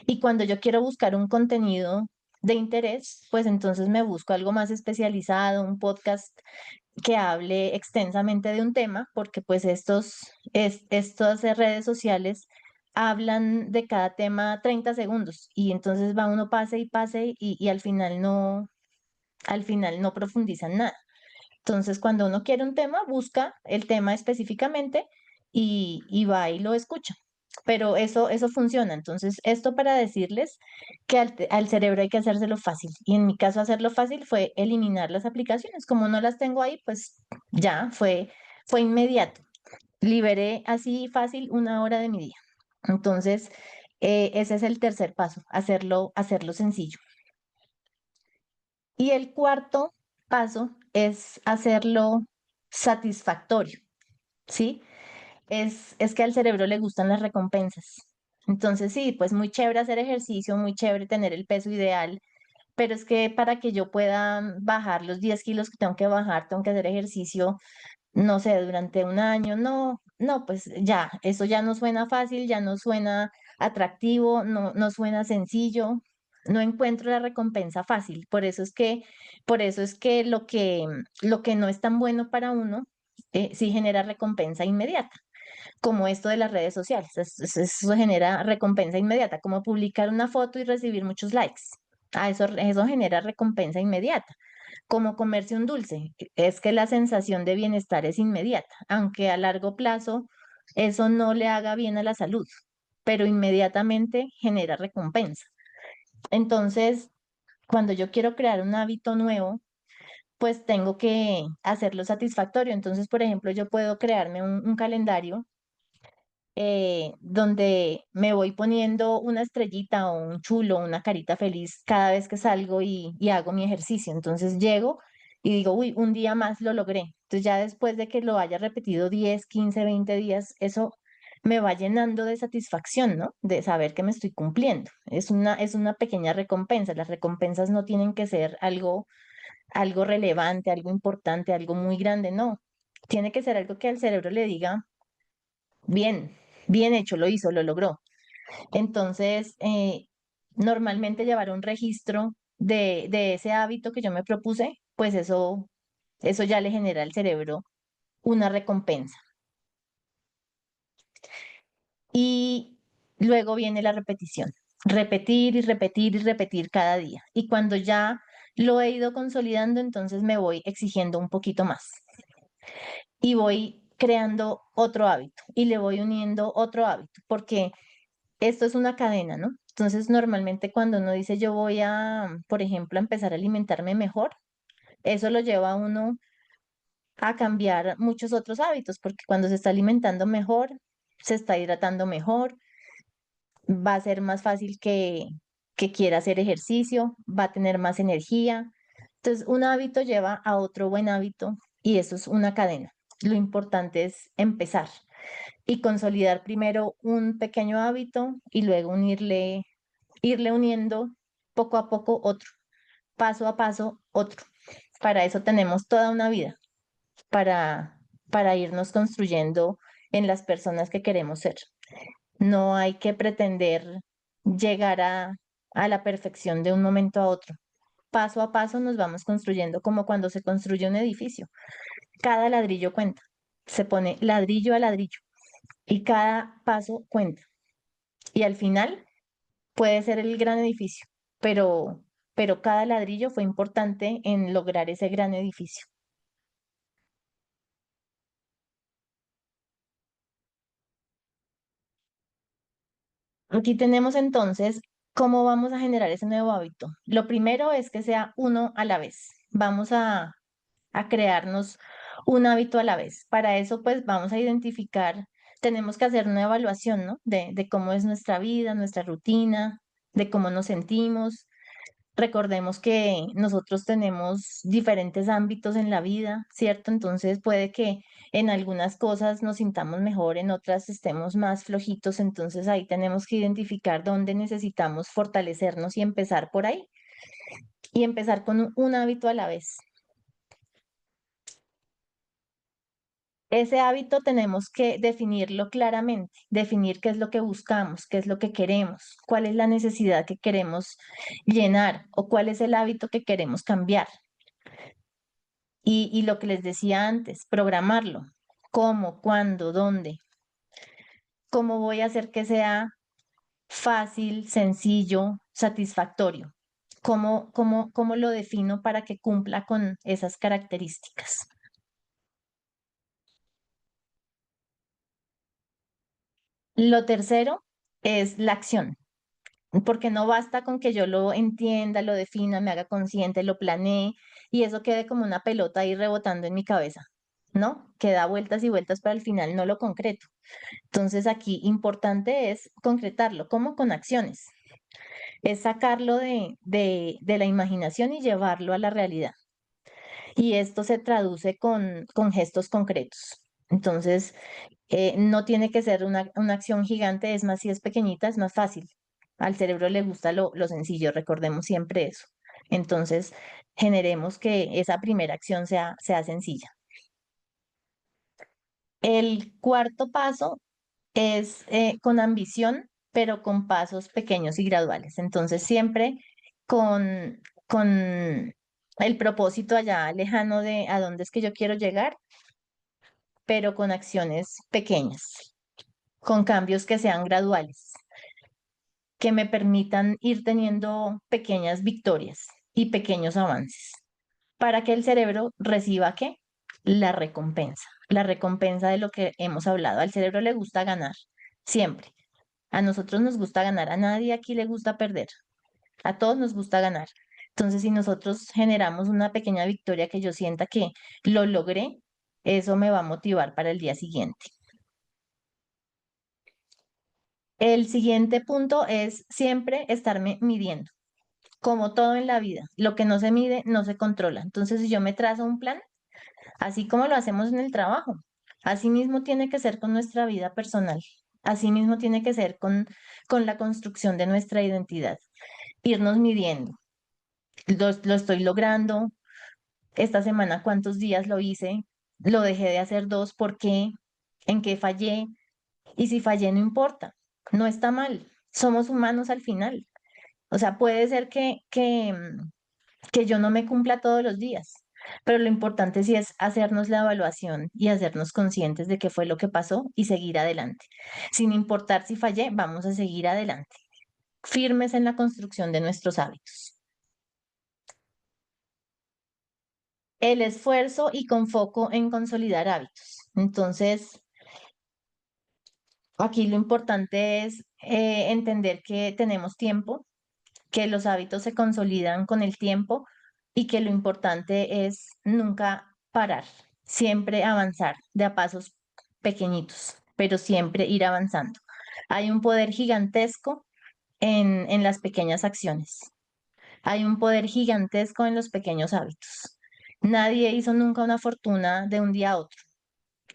Y cuando yo quiero buscar un contenido de interés, pues entonces me busco algo más especializado, un podcast que hable extensamente de un tema, porque pues estas redes sociales hablan de cada tema 30 segundos y entonces va uno pase y pase y al final no profundizan nada. Entonces, cuando uno quiere un tema, busca el tema específicamente y va y lo escucha. pero eso funciona. Entonces, esto para decirles que al cerebro hay que hacérselo fácil. Y en mi caso, hacerlo fácil fue eliminar las aplicaciones. Como no las tengo ahí, pues ya fue inmediato. Liberé así fácil 1 hora de mi día. Entonces, ese es el tercer paso, hacerlo sencillo. Y el cuarto paso es hacerlo satisfactorio, ¿sí? Es que al cerebro le gustan las recompensas. Entonces, sí, pues muy chévere hacer ejercicio, muy chévere tener el peso ideal, pero es que para que yo pueda bajar los 10 kilos que tengo que bajar, tengo que hacer ejercicio, no sé, durante un año, no, no, pues ya, eso ya no suena fácil, ya no suena atractivo, no suena sencillo, no encuentro la recompensa fácil, por eso es que lo que no es tan bueno para uno, sí genera recompensa inmediata, como esto de las redes sociales, eso genera recompensa inmediata, como publicar una foto y recibir muchos likes. Eso genera recompensa inmediata, como comerse un dulce. Es que la sensación de bienestar es inmediata, aunque a largo plazo eso no le haga bien a la salud, pero inmediatamente genera recompensa. Entonces, cuando yo quiero crear un hábito nuevo, pues tengo que hacerlo satisfactorio. Entonces, por ejemplo, yo puedo crearme un calendario donde me voy poniendo una estrellita o un chulo, una carita feliz cada vez que salgo y hago mi ejercicio. Entonces llego y digo, uy, un día más lo logré. Entonces ya después de que lo haya repetido 10 15 20 días, eso me va llenando de satisfacción, ¿no? De saber que me estoy cumpliendo. Es una pequeña recompensa. Las recompensas no tienen que ser algo relevante, algo importante, algo muy grande, no. Tiene que ser algo que al cerebro le diga, bien, bien hecho, lo hizo, lo logró. Entonces, normalmente llevar un registro de ese hábito que yo me propuse, pues eso ya le genera al cerebro una recompensa. Y luego viene la repetición. Repetir y repetir y repetir cada día. Y cuando ya lo he ido consolidando, entonces me voy exigiendo un poquito más. Y voy creando otro hábito y le voy uniendo otro hábito, porque esto es una cadena, ¿no? Entonces, normalmente cuando uno dice yo voy a, por ejemplo, a empezar a alimentarme mejor, eso lo lleva a uno a cambiar muchos otros hábitos, porque cuando se está alimentando mejor, se está hidratando mejor, va a ser más fácil que quiera hacer ejercicio, va a tener más energía. Entonces, un hábito lleva a otro buen hábito y eso es una cadena. Lo importante es empezar y consolidar primero un pequeño hábito y luego irle uniendo poco a poco otro, paso a paso otro. Para eso tenemos toda una vida, para irnos construyendo en las personas que queremos ser. No hay que pretender llegar a la perfección de un momento a otro. Paso a paso nos vamos construyendo como cuando se construye un edificio. Cada ladrillo cuenta. Se pone ladrillo a ladrillo y cada paso cuenta. Y al final puede ser el gran edificio, pero cada ladrillo fue importante en lograr ese gran edificio. Aquí tenemos entonces cómo vamos a generar ese nuevo hábito. Lo primero es que sea uno a la vez. Vamos a crearnos un hábito a la vez. Para eso, pues vamos a identificar, tenemos que hacer una evaluación, ¿no? De cómo es nuestra vida, nuestra rutina, de cómo nos sentimos. Recordemos que nosotros tenemos diferentes ámbitos en la vida, ¿cierto? Entonces puede que en algunas cosas nos sintamos mejor, en otras estemos más flojitos, entonces ahí tenemos que identificar dónde necesitamos fortalecernos y empezar por ahí y empezar con un hábito a la vez. Ese hábito tenemos que definirlo claramente, definir qué es lo que buscamos, qué es lo que queremos, cuál es la necesidad que queremos llenar o cuál es el hábito que queremos cambiar. Y lo que les decía antes, programarlo. ¿Cómo? ¿Cuándo? ¿Dónde? ¿Cómo voy a hacer que sea fácil, sencillo, satisfactorio? ¿Cómo lo defino para que cumpla con esas características? Lo tercero es la acción, porque no basta con que yo lo entienda, lo defina, me haga consciente, lo planee y eso quede como una pelota ahí rebotando en mi cabeza, ¿no? Que da vueltas y vueltas, pero al final no lo concreto. Entonces aquí importante es concretarlo, ¿cómo? Con acciones, es sacarlo de la imaginación y llevarlo a la realidad. Y esto se traduce con gestos concretos. Entonces, no tiene que ser una acción gigante, es más, si es pequeñita, es más fácil. Al cerebro le gusta lo sencillo, recordemos siempre eso. Entonces, generemos que esa primera acción sea sencilla. El cuarto paso es con ambición, pero con pasos pequeños y graduales. Entonces, siempre con el propósito allá lejano de a dónde es que yo quiero llegar, pero con acciones pequeñas, con cambios que sean graduales, que me permitan ir teniendo pequeñas victorias y pequeños avances, para que el cerebro reciba ¿qué? La recompensa de lo que hemos hablado. Al cerebro le gusta ganar, siempre. A nosotros nos gusta ganar, a nadie aquí le gusta perder, a todos nos gusta ganar. Entonces, si nosotros generamos una pequeña victoria que yo sienta que lo logré, eso me va a motivar para el día siguiente. El siguiente punto es siempre estarme midiendo, como todo en la vida. Lo que no se mide no se controla. Entonces, si yo me trazo un plan, así como lo hacemos en el trabajo, así mismo tiene que ser con nuestra vida personal. Así mismo tiene que ser con la construcción de nuestra identidad. Irnos midiendo. Lo estoy logrando. Esta semana, ¿cuántos días lo hice? Lo dejé de hacer dos, ¿por qué? ¿En qué fallé? Y si fallé, no importa, no está mal. Somos humanos al final. O sea, puede ser que yo no me cumpla todos los días, pero lo importante sí es hacernos la evaluación y hacernos conscientes de qué fue lo que pasó y seguir adelante. Sin importar si fallé, vamos a seguir adelante, firmes en la construcción de nuestros hábitos. El esfuerzo y con foco en consolidar hábitos. Entonces, aquí lo importante es entender que tenemos tiempo, que los hábitos se consolidan con el tiempo y que lo importante es nunca parar, siempre avanzar de a pasos pequeñitos, pero siempre ir avanzando. Hay un poder gigantesco en las pequeñas acciones. Hay un poder gigantesco en los pequeños hábitos. Nadie hizo nunca una fortuna de un día a otro.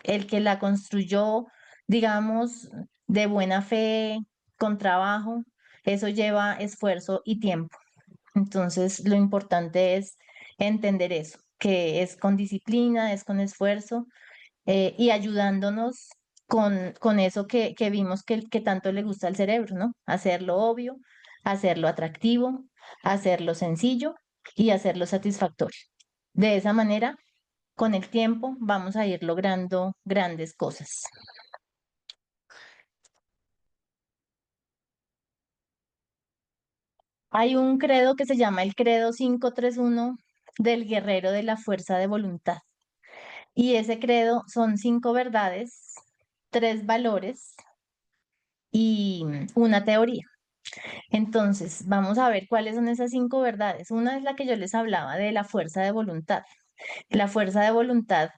El que la construyó, digamos, de buena fe, con trabajo, eso lleva esfuerzo y tiempo. Entonces, lo importante es entender eso, que es con disciplina, es con esfuerzo y ayudándonos con eso que vimos que tanto le gusta al cerebro, ¿no? Hacerlo obvio, hacerlo atractivo, hacerlo sencillo y hacerlo satisfactorio. De esa manera, con el tiempo, vamos a ir logrando grandes cosas. Hay un credo que se llama el Credo 531 del guerrero de la fuerza de voluntad. Y ese credo son 5 verdades, 3 valores y una teoría. Entonces, vamos a ver cuáles son esas 5 verdades. Una es la que yo les hablaba de la fuerza de voluntad. La fuerza de voluntad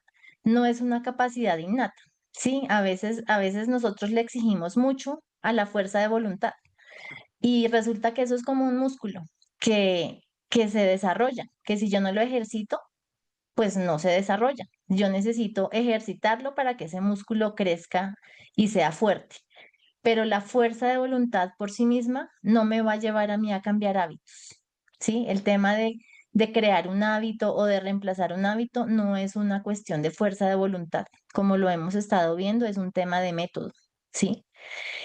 no es una capacidad innata, ¿sí? A veces nosotros le exigimos mucho a la fuerza de voluntad y resulta que eso es como un músculo que se desarrolla, que si yo no lo ejercito, pues no se desarrolla. Yo necesito ejercitarlo para que ese músculo crezca y sea fuerte. Pero la fuerza de voluntad por sí misma no me va a llevar a mí a cambiar hábitos. ¿Sí? El tema de crear un hábito o de reemplazar un hábito no es una cuestión de fuerza de voluntad. Como lo hemos estado viendo, es un tema de método. ¿Sí?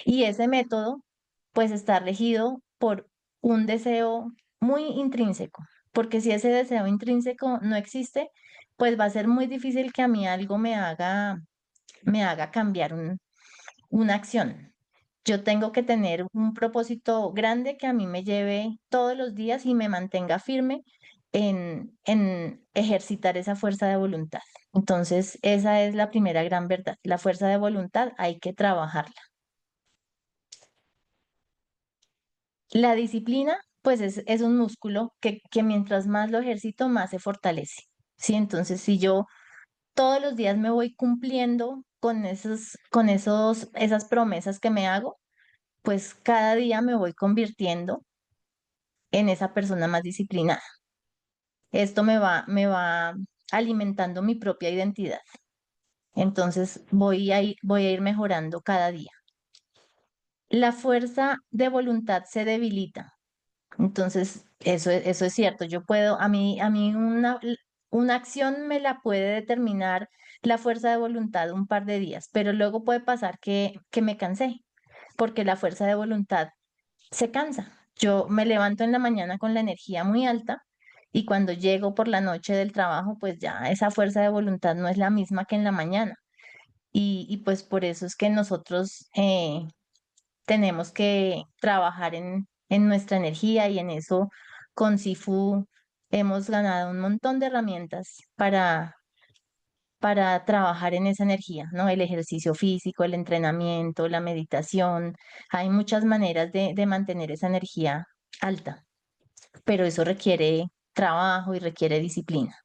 Y ese método, pues está regido por un deseo muy intrínseco, porque si ese deseo intrínseco no existe, pues va a ser muy difícil que a mí algo me haga cambiar una acción. Yo tengo que tener un propósito grande que a mí me lleve todos los días y me mantenga firme en ejercitar esa fuerza de voluntad. Entonces, esa es la primera gran verdad. La fuerza de voluntad hay que trabajarla. La disciplina, pues es un músculo que mientras más lo ejercito, más se fortalece. ¿Sí? Entonces, si yo todos los días me voy cumpliendo esas promesas que me hago, pues cada día me voy convirtiendo en esa persona más disciplinada. Esto me va alimentando mi propia identidad. Entonces voy a ir mejorando cada día. La fuerza de voluntad se debilita. Entonces, eso es cierto. Yo puedo, a mí una acción me la puede determinar la fuerza de voluntad un par de días, pero luego puede pasar que me cansé, porque la fuerza de voluntad se cansa. Yo me levanto en la mañana con la energía muy alta y cuando llego por la noche del trabajo, pues ya esa fuerza de voluntad no es la misma que en la mañana. Y pues por eso es que nosotros tenemos que trabajar en nuestra energía y en eso con Sifu hemos ganado un montón de herramientas para trabajar en esa energía, ¿no? El ejercicio físico, el entrenamiento, la meditación. Hay muchas maneras de mantener esa energía alta, pero eso requiere trabajo y requiere disciplina.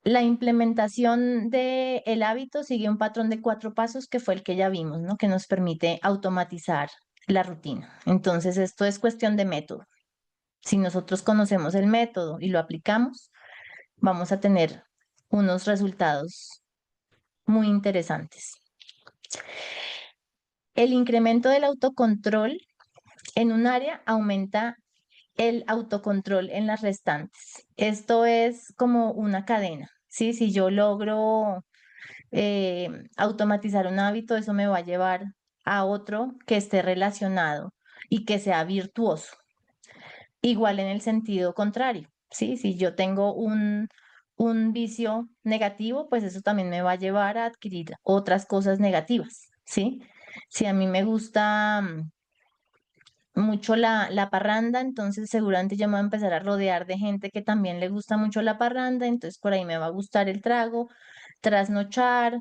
La implementación del hábito sigue un patrón de 4 pasos que fue el que ya vimos, ¿no? Que nos permite automatizar la rutina. Entonces, esto es cuestión de método. Si nosotros conocemos el método y lo aplicamos, vamos a tener unos resultados muy interesantes. El incremento del autocontrol en un área aumenta el autocontrol en las restantes. Esto es como una cadena, ¿sí? Si yo logro automatizar un hábito, eso me va a llevar a otro que esté relacionado y que sea virtuoso. Igual en el sentido contrario, ¿sí? Si yo tengo un vicio negativo, pues eso también me va a llevar a adquirir otras cosas negativas, ¿sí? Si a mí me gusta mucho la parranda, entonces seguramente yo me voy a empezar a rodear de gente que también le gusta mucho la parranda, entonces por ahí me va a gustar el trago, trasnochar,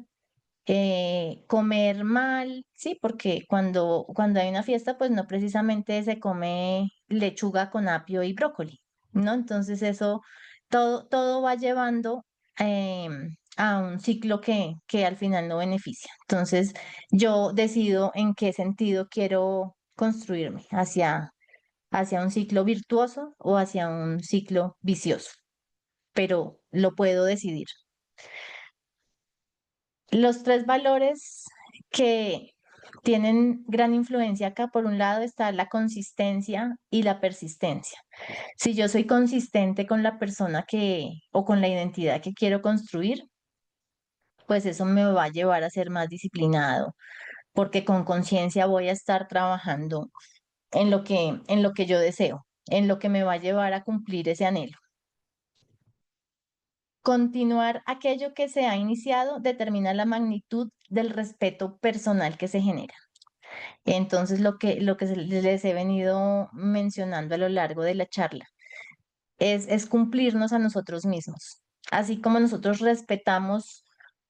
comer mal, sí, porque cuando hay una fiesta, pues no precisamente se come lechuga con apio y brócoli, ¿no? Entonces eso, todo va llevando a un ciclo que al final no beneficia. Entonces yo decido en qué sentido quiero construirme, hacia un ciclo virtuoso o hacia un ciclo vicioso, pero lo puedo decidir. Los 3 valores que tienen gran influencia acá, por un lado está la consistencia y la persistencia. Si yo soy consistente con la persona o con la identidad que quiero construir, pues eso me va a llevar a ser más disciplinado, porque con conciencia voy a estar trabajando en lo que yo deseo, en lo que me va a llevar a cumplir ese anhelo. Continuar aquello que se ha iniciado determina la magnitud del respeto personal que se genera. Entonces, lo que les he venido mencionando a lo largo de la charla es cumplirnos a nosotros mismos. Así como nosotros respetamos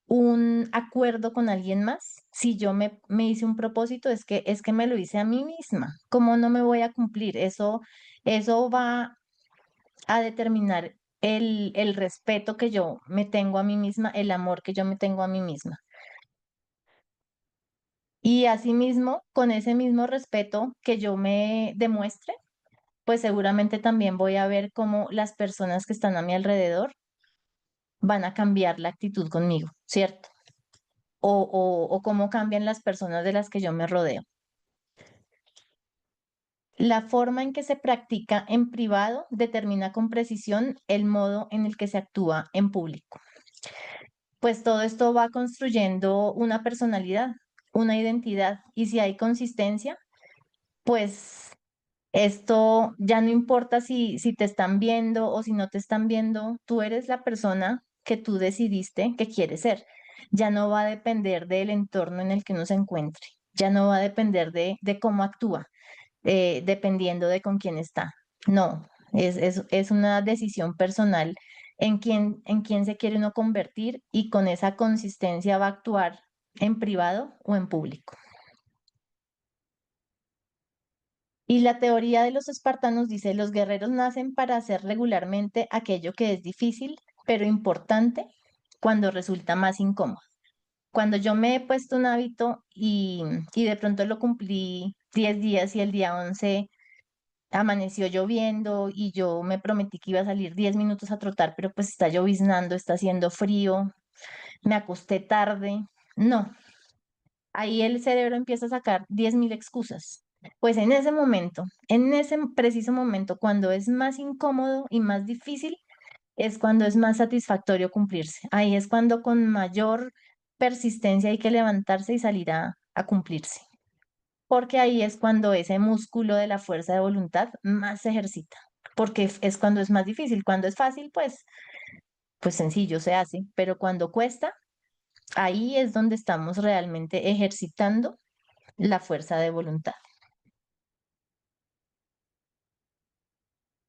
un acuerdo con alguien más, si yo me hice un propósito, es que me lo hice a mí misma. ¿Cómo no me voy a cumplir? Eso va a determinar el respeto que yo me tengo a mí misma, el amor que yo me tengo a mí misma. Y asimismo, con ese mismo respeto que yo me demuestre, pues seguramente también voy a ver cómo las personas que están a mi alrededor van a cambiar la actitud conmigo, ¿cierto? O cómo cambian las personas de las que yo me rodeo. La forma en que se practica en privado determina con precisión el modo en el que se actúa en público. Pues todo esto va construyendo una personalidad, una identidad, y si hay consistencia, pues esto ya no importa si te están viendo o si no te están viendo, tú eres la persona que tú decidiste que quieres ser. Ya no va a depender del entorno en el que uno se encuentre, ya no va a depender de cómo actúa, dependiendo de con quién está. No, es una decisión personal en quién se quiere uno convertir y con esa consistencia va a actuar en privado o en público. Y la teoría de los espartanos dice, los guerreros nacen para hacer regularmente aquello que es difícil, pero importante cuando resulta más incómodo. Cuando yo me he puesto un hábito y de pronto lo cumplí 10 días y el día 11 amaneció lloviendo y yo me prometí que iba a salir 10 minutos a trotar, pero pues está lloviznando, está haciendo frío, me acosté tarde. No, ahí el cerebro empieza a sacar 10.000 excusas. Pues en ese momento, en ese preciso momento, cuando es más incómodo y más difícil, es cuando es más satisfactorio cumplirse. Ahí es cuando con mayor persistencia hay que levantarse y salir a cumplirse. Porque ahí es cuando ese músculo de la fuerza de voluntad más se ejercita. Porque es cuando es más difícil. Cuando es fácil, pues sencillo se hace. Pero cuando cuesta, ahí es donde estamos realmente ejercitando la fuerza de voluntad.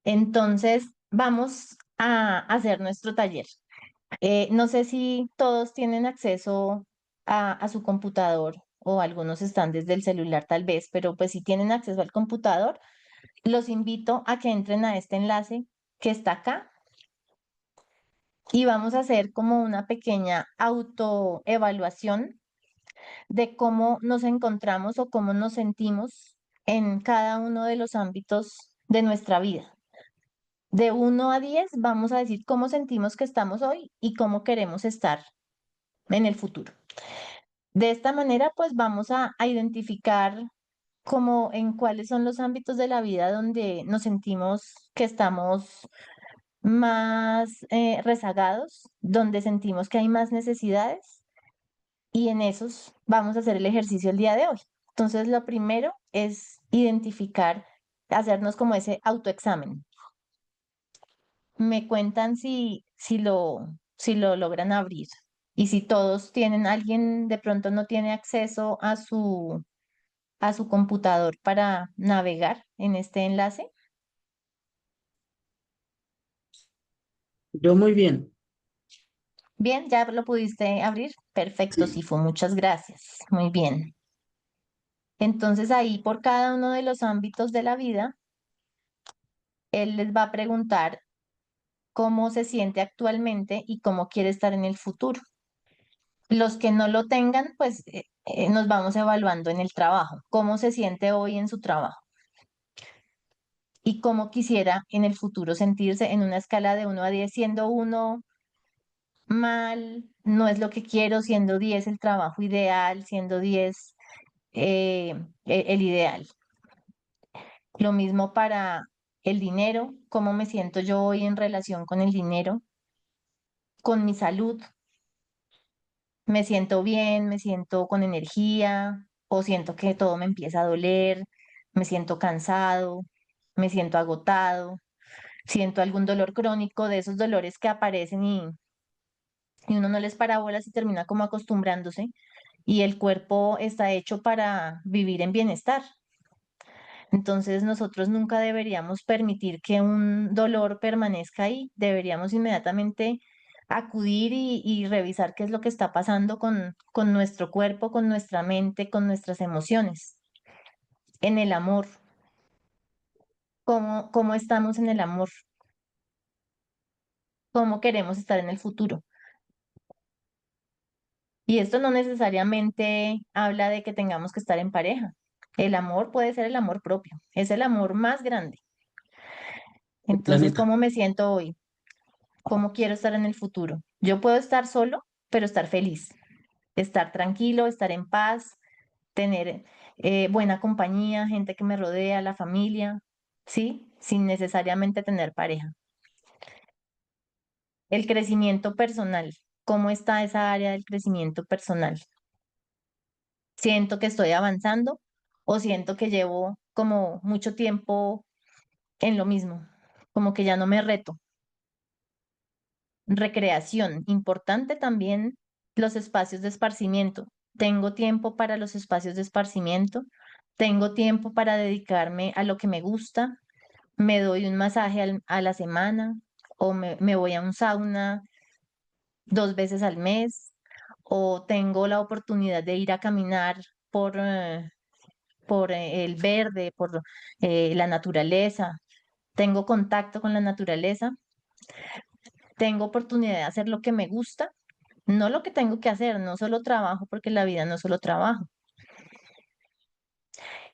Entonces, vamos a hacer nuestro taller. No sé si todos tienen acceso a su computador o algunos están desde el celular tal vez, pero pues si tienen acceso al computador, los invito a que entren a este enlace que está acá y vamos a hacer como una pequeña autoevaluación de cómo nos encontramos o cómo nos sentimos en cada uno de los ámbitos de nuestra vida. De 1 a 10 vamos a decir cómo sentimos que estamos hoy y cómo queremos estar en el futuro. De esta manera, pues vamos a identificar como en cuáles son los ámbitos de la vida donde nos sentimos que estamos más rezagados, donde sentimos que hay más necesidades y en esos vamos a hacer el ejercicio el día de hoy. Entonces, lo primero es identificar, hacernos como ese autoexamen. Me cuentan si lo logran abrir y si todos tienen, alguien de pronto no tiene acceso a su computador para navegar en este enlace. Yo muy bien. Bien, ya lo pudiste abrir. Perfecto, Sí. Sifo, muchas gracias. Muy bien. Entonces ahí por cada uno de los ámbitos de la vida, él les va a preguntar cómo se siente actualmente y cómo quiere estar en el futuro. Los que no lo tengan, pues nos vamos evaluando en el trabajo, cómo se siente hoy en su trabajo y cómo quisiera en el futuro sentirse en una escala de 1 a 10, siendo 1 mal, no es lo que quiero, siendo 10 el trabajo ideal, siendo 10 el ideal. Lo mismo para el dinero, cómo me siento yo hoy en relación con el dinero, con mi salud, me siento bien, me siento con energía o siento que todo me empieza a doler, me siento cansado, me siento agotado, siento algún dolor crónico de esos dolores que aparecen y uno no les para bolas y termina como acostumbrándose y el cuerpo está hecho para vivir en bienestar. Entonces nosotros nunca deberíamos permitir que un dolor permanezca ahí, deberíamos inmediatamente acudir y revisar qué es lo que está pasando con nuestro cuerpo, con nuestra mente, con nuestras emociones. En el amor, cómo estamos en el amor, cómo queremos estar en el futuro. Y esto no necesariamente habla de que tengamos que estar en pareja. El amor puede ser el amor propio, es el amor más grande. El Entonces, planeta. ¿cómo me siento hoy? ¿Cómo quiero estar en el futuro? Yo puedo estar solo, pero estar feliz, estar tranquilo, estar en paz, tener buena compañía, gente que me rodea, la familia, ¿sí? Sin necesariamente tener pareja. El crecimiento personal. ¿Cómo está esa área del crecimiento personal? ¿Siento que estoy avanzando o siento que llevo como mucho tiempo en lo mismo? Como que ya no me reto. Recreación, importante también los espacios de esparcimiento. Tengo tiempo para los espacios de esparcimiento, tengo tiempo para dedicarme a lo que me gusta, me doy un masaje a la semana o me voy a un sauna 2 veces al mes o tengo la oportunidad de ir a caminar por por el verde, por la naturaleza. Tengo contacto con la naturaleza, tengo oportunidad de hacer lo que me gusta, no lo que tengo que hacer, no solo trabajo, porque la vida no es solo trabajo.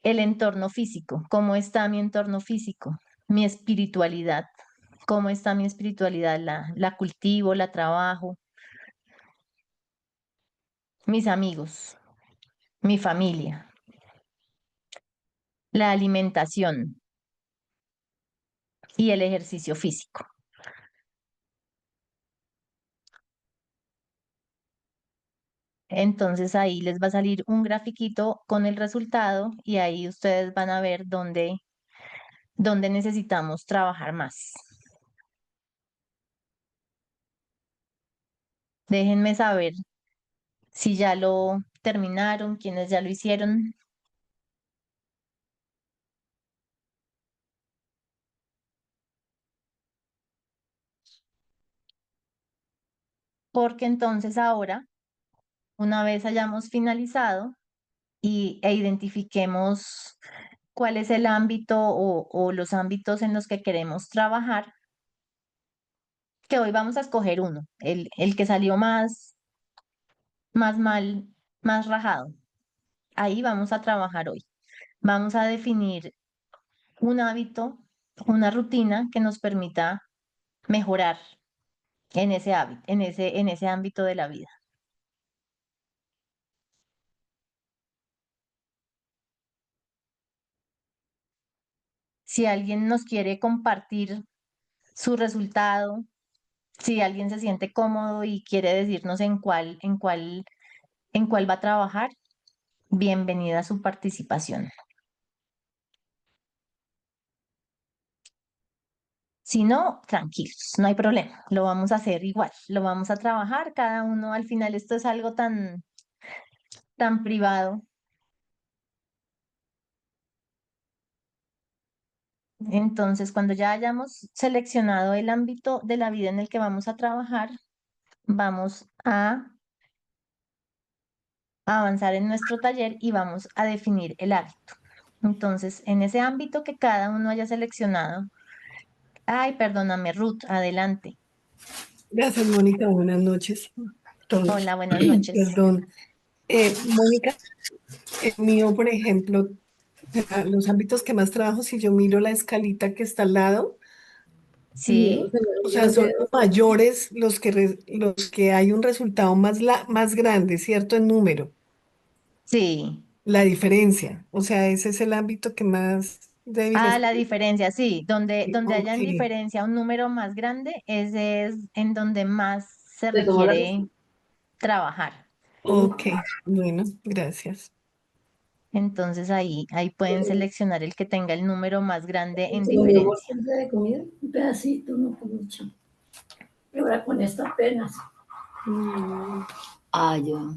El entorno físico, ¿cómo está mi entorno físico? Mi espiritualidad, ¿cómo está mi espiritualidad? La cultivo, la trabajo, mis amigos, mi familia, la alimentación y el ejercicio físico. Entonces ahí les va a salir un grafiquito con el resultado y ahí ustedes van a ver dónde necesitamos trabajar más. Déjenme saber si ya lo terminaron, quienes ya lo hicieron, porque entonces ahora, una vez hayamos finalizado e identifiquemos cuál es el ámbito o los ámbitos en los que queremos trabajar, que hoy vamos a escoger uno, el que salió más mal, más rajado. Ahí vamos a trabajar hoy. Vamos a definir un hábito, una rutina que nos permita mejorar en ese hábito, en ese ámbito de la vida. Si alguien nos quiere compartir su resultado, si alguien se siente cómodo y quiere decirnos en cuál va a trabajar, bienvenida a su participación. Si no, tranquilos, no hay problema, lo vamos a hacer igual, lo vamos a trabajar cada uno. Al final esto es algo tan privado. Entonces, cuando ya hayamos seleccionado el ámbito de la vida en el que vamos a trabajar, vamos a avanzar en nuestro taller y vamos a definir el hábito. Entonces, en ese ámbito que cada uno haya seleccionado, ay, perdóname, Ruth, adelante. Gracias, Mónica. Buenas noches a todos. Hola, buenas noches. Perdón. Mónica, el mío, por ejemplo, los ámbitos que más trabajo, si yo miro la escalita que está al lado, Sí, o sea, son los mayores los que hay un resultado más grande, ¿cierto? En número, sí. la diferencia. O sea, ese es el ámbito que más débil Ah, es. la diferencia, sí. Donde haya Ok, en diferencia un número más grande, ese es en donde más se requiere trabajar. ok, bueno, gracias. Entonces ahí pueden seleccionar el que tenga el número más grande en Se comió diferencia. bastante de comida, un pedacito, no fue mucho. Y ahora con esto apenas. Ah, ya.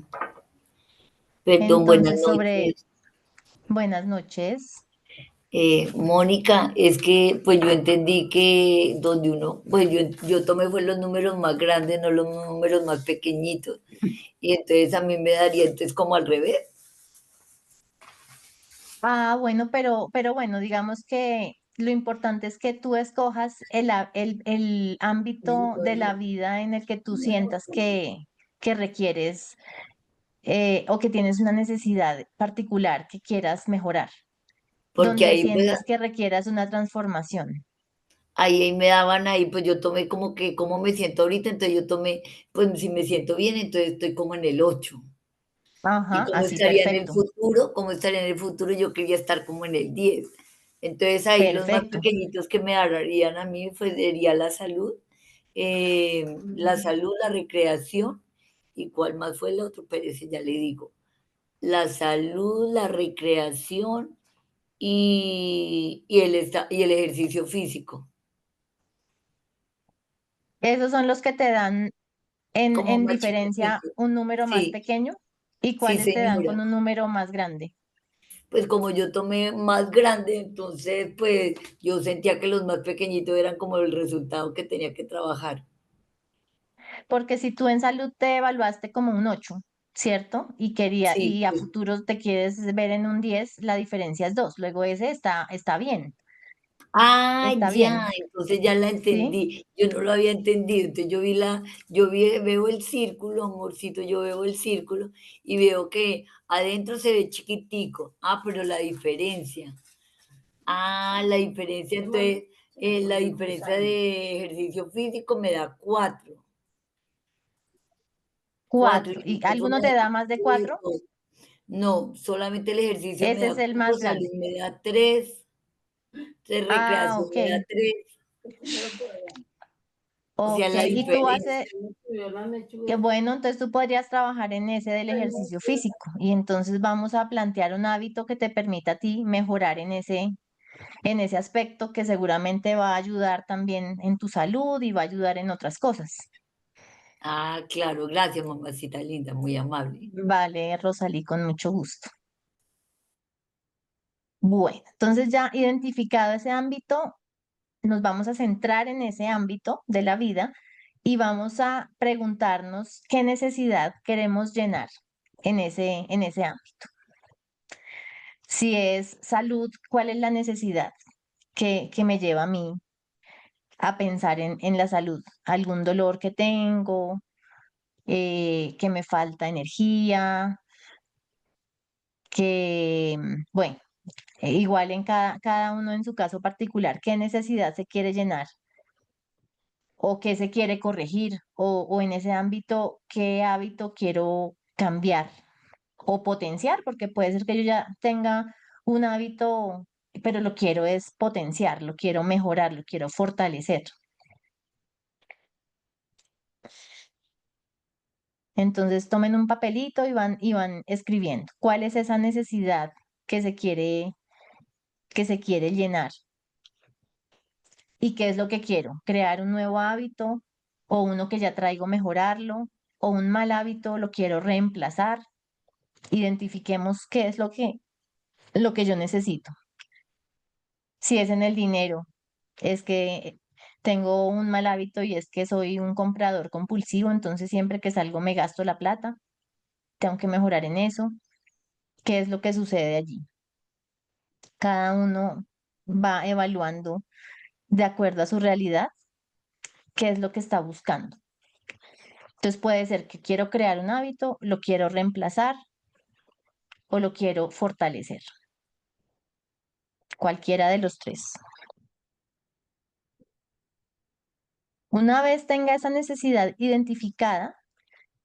Perdón, buenas Entonces, noches. buenas noches. Mónica, es que pues yo entendí que donde uno, pues yo tomé fue los números más grandes, no los números más pequeñitos. Y entonces a mí me daría entonces como al revés. Ah, bueno, pero bueno, digamos que lo importante es que tú escojas el ámbito de la vida en el que tú sientas que requieres o que tienes una necesidad particular que quieras mejorar, Porque donde sientas que requieras una transformación. ahí me daban ahí, pues yo tomé como que, ¿cómo me siento ahorita? Entonces yo tomé, pues si me siento bien, entonces estoy como en el 8. Y Ajá, cómo así, estaría en el perfecto, futuro, cómo estaría en el futuro, yo quería estar como en el 10. Entonces ahí los más perfecto. pequeñitos que me darían a mí pues sería la salud, la recreación, y cuál más fue el otro, pero ese ya le digo, la salud, la recreación y el ejercicio físico, Esos son los que te dan como en más diferencia chiquitito. un número más Sí, pequeño y sí, cuáles te dan con señora. un número más grande. Pues como yo tomé más grande, entonces pues yo sentía que los más pequeñitos eran como el resultado que tenía que trabajar. Porque si tú en salud te evaluaste como un 8 ¿cierto? Sí, Y a pues, futuro te quieres ver en un 10, la diferencia es 2. Luego ese está bien, ah, está ya, bien, entonces ya la ¿sí? entendí. Yo no lo había entendido. Entonces veo el círculo, amorcito, yo veo el círculo y veo que adentro se ve chiquitico. Ah, pero la diferencia. Ah, la diferencia, entonces, la diferencia de ejercicio físico me da 4. 4 y 4. el ¿Y peso me alguno da te da más de 4? 2. No, solamente el ejercicio me Ese da es el 4, más salud grande. me da 3, Ah, recreación ok, me da 3. O sea, ok. la Y tú diferencia. haces, que bueno, entonces tú podrías trabajar en ese del ejercicio físico y entonces vamos a plantear un hábito que te permita a ti mejorar en ese aspecto que seguramente va a ayudar también en tu salud y va a ayudar en otras cosas. Ah, claro, gracias, mamacita linda, muy amable. Vale, Rosalí, con mucho gusto. Bueno, entonces ya identificado ese ámbito, nos vamos a centrar en ese ámbito de la vida y vamos a preguntarnos qué necesidad queremos llenar en ese ámbito. Si es salud, ¿cuál es la necesidad que me lleva a mí a pensar en la salud? ¿Algún dolor que tengo? Que me falta energía, bueno, igual en cada uno en su caso particular, qué necesidad se quiere llenar o qué se quiere corregir o en ese ámbito, qué hábito quiero cambiar o potenciar, porque puede ser que yo ya tenga un hábito, pero lo quiero es potenciar, lo quiero mejorar, lo quiero fortalecer. Entonces tomen un papelito y van escribiendo cuál es esa necesidad que que se quiere llenar y qué es lo que quiero, crear un nuevo hábito o uno que ya traigo mejorarlo o un mal hábito lo quiero reemplazar. Identifiquemos qué es lo que yo necesito. Si es en el dinero, es que tengo un mal hábito y es que soy un comprador compulsivo, entonces siempre que salgo me gasto la plata, tengo que mejorar en eso. ¿Qué es lo que sucede allí? Cada uno va evaluando de acuerdo a su realidad qué es lo que está buscando. Entonces puede ser que quiero crear un hábito, lo quiero reemplazar o lo quiero fortalecer. Cualquiera de los tres. Una vez tenga esa necesidad identificada,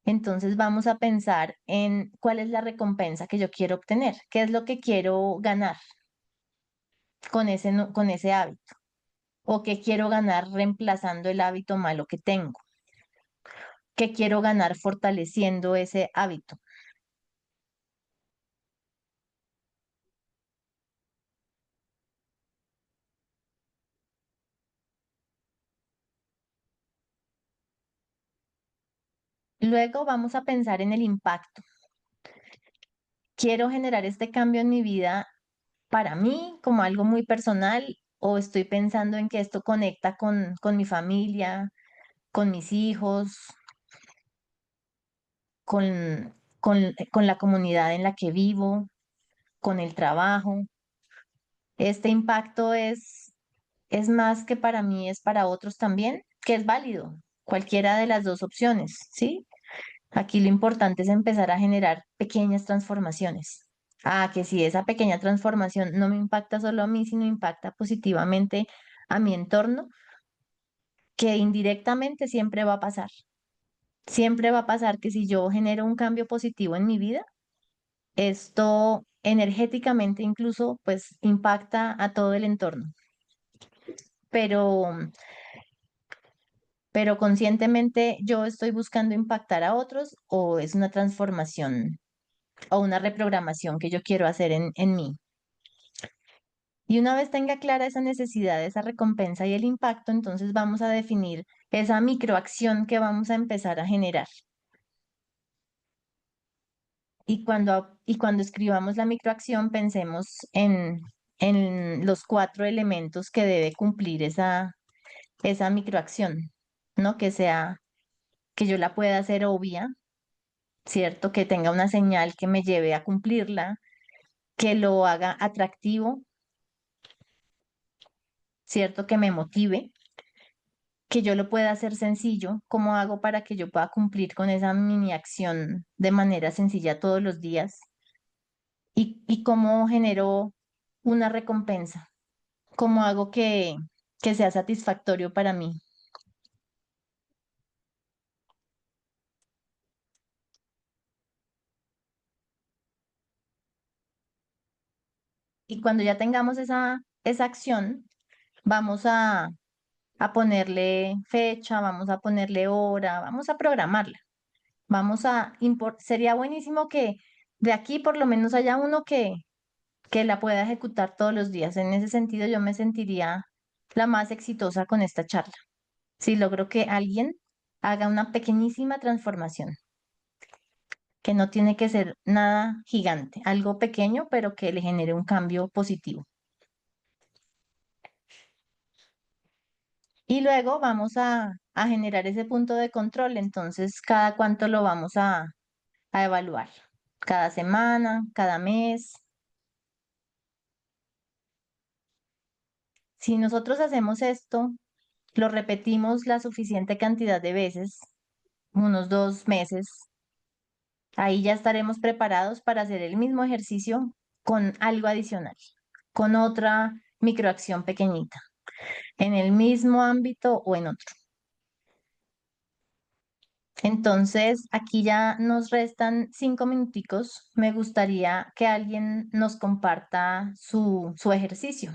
entonces vamos a pensar en cuál es la recompensa que yo quiero obtener, qué es lo que quiero ganar con con ese hábito o qué quiero ganar reemplazando el hábito malo que tengo, qué quiero ganar fortaleciendo ese hábito. Luego vamos a pensar en el impacto. ¿Quiero generar este cambio en mi vida para mí como algo muy personal o estoy pensando en que esto conecta con mi familia, con mis hijos, con la comunidad en la que vivo, con el trabajo? Este impacto es más que para mí, es para otros también, que es válido, cualquiera de las dos opciones, ¿sí? Aquí lo importante es empezar a generar pequeñas transformaciones. Ah, que si esa pequeña transformación no me impacta solo a mí, sino impacta positivamente a mi entorno, que indirectamente siempre va a pasar. Siempre va a pasar que si yo genero un cambio positivo en mi vida, esto energéticamente incluso pues impacta a todo el entorno. Pero, pero conscientemente yo estoy buscando impactar a otros o es una transformación o una reprogramación que yo quiero hacer en mí. Y una vez tenga clara esa necesidad, esa recompensa y el impacto, entonces vamos a definir esa microacción que vamos a empezar a generar. Y cuando escribamos la microacción, pensemos en los 4 elementos que debe cumplir esa microacción, ¿no? Que sea, que yo la pueda hacer obvia, ¿cierto? Que tenga una señal que me lleve a cumplirla, que lo haga atractivo, ¿cierto? Que me motive, que yo lo pueda hacer sencillo. ¿Cómo hago para que yo pueda cumplir con esa mini acción de manera sencilla todos los días? Y cómo genero una recompensa, cómo hago que sea satisfactorio para mí. Y cuando ya tengamos esa acción, vamos a ponerle fecha, vamos a ponerle hora, vamos a programarla. Sería buenísimo que de aquí por lo menos haya uno que la pueda ejecutar todos los días. En ese sentido, yo me sentiría la más exitosa con esta charla. Si logro que alguien haga una pequeñísima transformación, que no tiene que ser nada gigante, algo pequeño, pero que le genere un cambio positivo. Y luego vamos a generar ese punto de control. Entonces, ¿cada cuánto lo vamos a evaluar? ¿Cada semana? ¿Cada mes? Si nosotros hacemos esto, lo repetimos la suficiente cantidad de veces, unos 2 meses, ahí ya estaremos preparados para hacer el mismo ejercicio con algo adicional, con otra microacción pequeñita, en el mismo ámbito o en otro. Entonces, aquí ya nos restan 5 minuticos. Me gustaría que alguien nos comparta su ejercicio.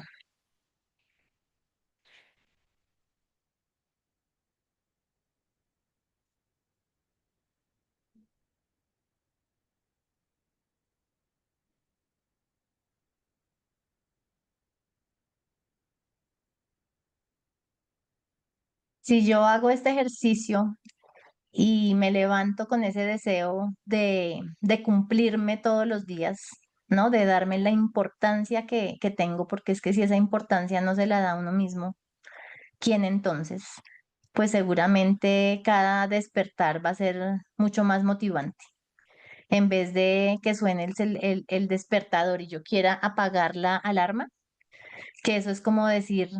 Si yo hago este ejercicio y me levanto con ese deseo de cumplirme todos los días, ¿no? De darme la importancia que tengo, porque es que si esa importancia no se la da a uno mismo, ¿quién entonces? Pues seguramente cada despertar va a ser mucho más motivante. En vez de que suene el despertador y yo quiera apagar la alarma, que eso es como decir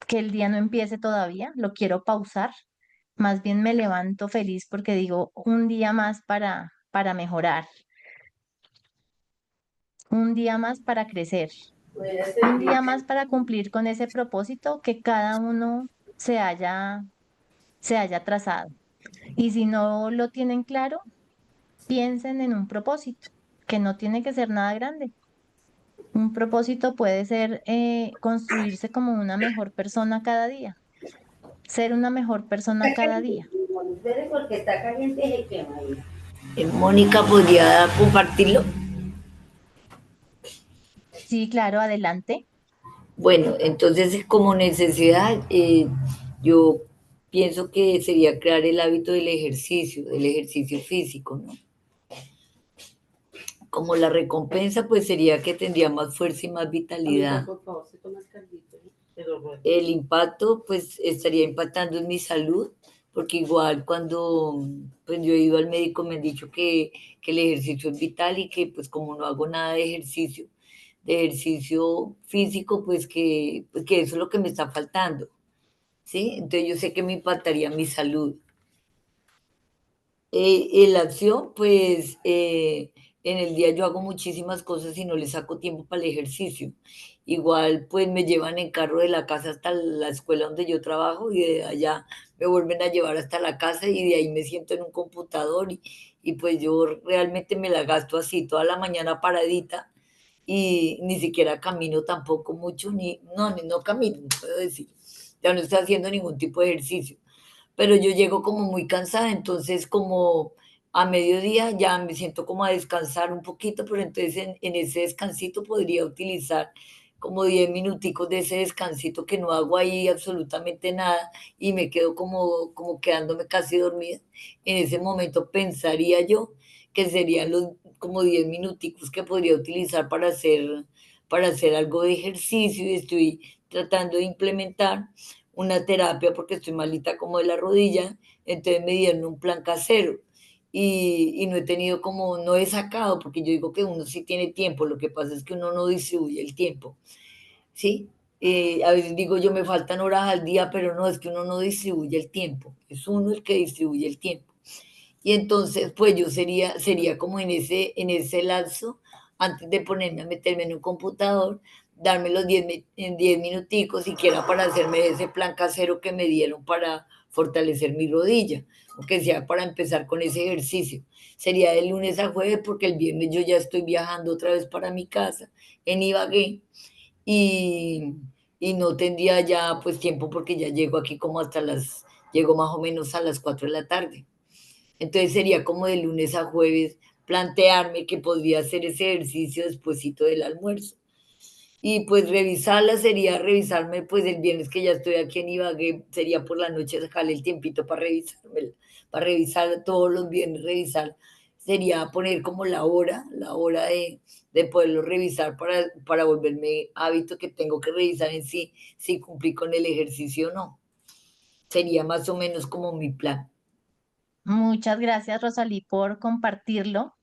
que el día no empiece todavía, lo quiero pausar. Más bien me levanto feliz porque digo un día más para mejorar, un día más para crecer, un día más para cumplir con ese propósito que cada uno se haya trazado. Y si no lo tienen claro, piensen en un propósito, que no tiene que ser nada grande. Un propósito puede ser construirse como una mejor persona cada día, ser una mejor persona cada día. Porque está caliente se quema ahí. Mónica, ¿podría compartirlo? Sí, claro, adelante. Bueno, entonces como necesidad, yo pienso que sería crear el hábito del ejercicio físico, ¿no? Como la recompensa, pues sería que tendría más fuerza y más vitalidad. El impacto, pues estaría impactando en mi salud, porque igual cuando pues yo he ido al médico me han dicho que el ejercicio es vital y que pues como no hago nada de ejercicio físico, pues que eso es lo que me está faltando, ¿sí? Entonces yo sé que me impactaría mi salud. En la acción, pues en el día yo hago muchísimas cosas y no le saco tiempo para el ejercicio. Igual, pues me llevan en carro de la casa hasta la escuela donde yo trabajo y de allá me vuelven a llevar hasta la casa y de ahí me siento en un computador y pues yo realmente me la gasto así toda la mañana paradita y ni siquiera camino tampoco mucho, no camino, no puedo decir. Ya no estoy haciendo ningún tipo de ejercicio, pero yo llego como muy cansada, entonces como a mediodía ya me siento como a descansar un poquito, pero entonces en ese descansito podría utilizar como 10 minuticos de ese descansito que no hago ahí absolutamente nada y me quedo como quedándome casi dormida. En ese momento pensaría yo que serían los como 10 minuticos que podría utilizar para hacer algo de ejercicio y estoy tratando de implementar una terapia porque estoy malita como de la rodilla, entonces me dieron un plan casero y no he tenido como, no he sacado, porque yo digo que uno sí tiene tiempo, lo que pasa es que uno no distribuye el tiempo, ¿sí? A veces digo yo, me faltan horas al día, pero no, es que uno no distribuye el tiempo, es uno el que distribuye el tiempo. Y entonces, pues yo sería como en ese lapso, antes de ponerme a meterme en un computador, darme los 10 minuticos, siquiera para hacerme ese plan casero que me dieron para fortalecer mi rodilla, aunque sea para empezar con ese ejercicio. Sería de lunes a jueves, porque el viernes yo ya estoy viajando otra vez para mi casa en Ibagué y, y no tendría ya pues tiempo porque ya llego aquí como llego más o menos a las 4 de la tarde. Entonces sería como de lunes a jueves plantearme que podría hacer ese ejercicio despuesito del almuerzo. Y pues revisarla sería revisarme pues el viernes que ya estoy aquí en Ibagué, sería por la noche sacarle el tiempito para revisar todos los viernes, revisar. Sería poner como la hora de poderlo revisar para volverme hábito que tengo que revisar en sí, si cumplí con el ejercicio o no. Sería más o menos como mi plan. Muchas gracias, Rosalí, por compartirlo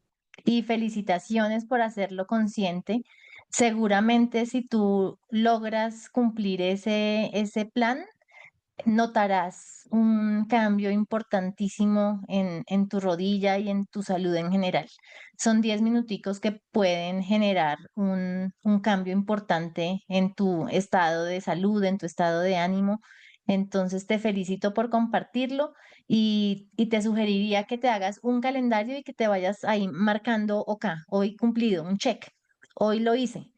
y felicitaciones por hacerlo consciente. Seguramente si tú logras cumplir ese plan, notarás un cambio importantísimo en tu rodilla y en tu salud en general. Son 10 minuticos que pueden generar un cambio importante en tu estado de salud, en tu estado de ánimo. Entonces te felicito por compartirlo y te sugeriría que te hagas un calendario y que te vayas ahí marcando, ok, hoy cumplido, un check, hoy lo hice.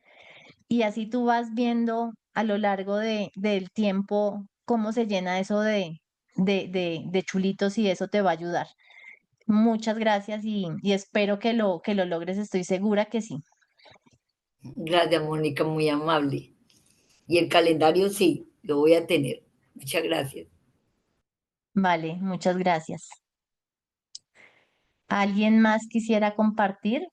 Y así tú vas viendo a lo largo del tiempo cómo se llena eso de chulitos y eso te va a ayudar. Muchas gracias y espero que lo logres, estoy segura que sí. Gracias, Mónica, muy amable. Y el calendario sí, lo voy a tener. Muchas gracias. Vale, muchas gracias. ¿Alguien más quisiera compartir?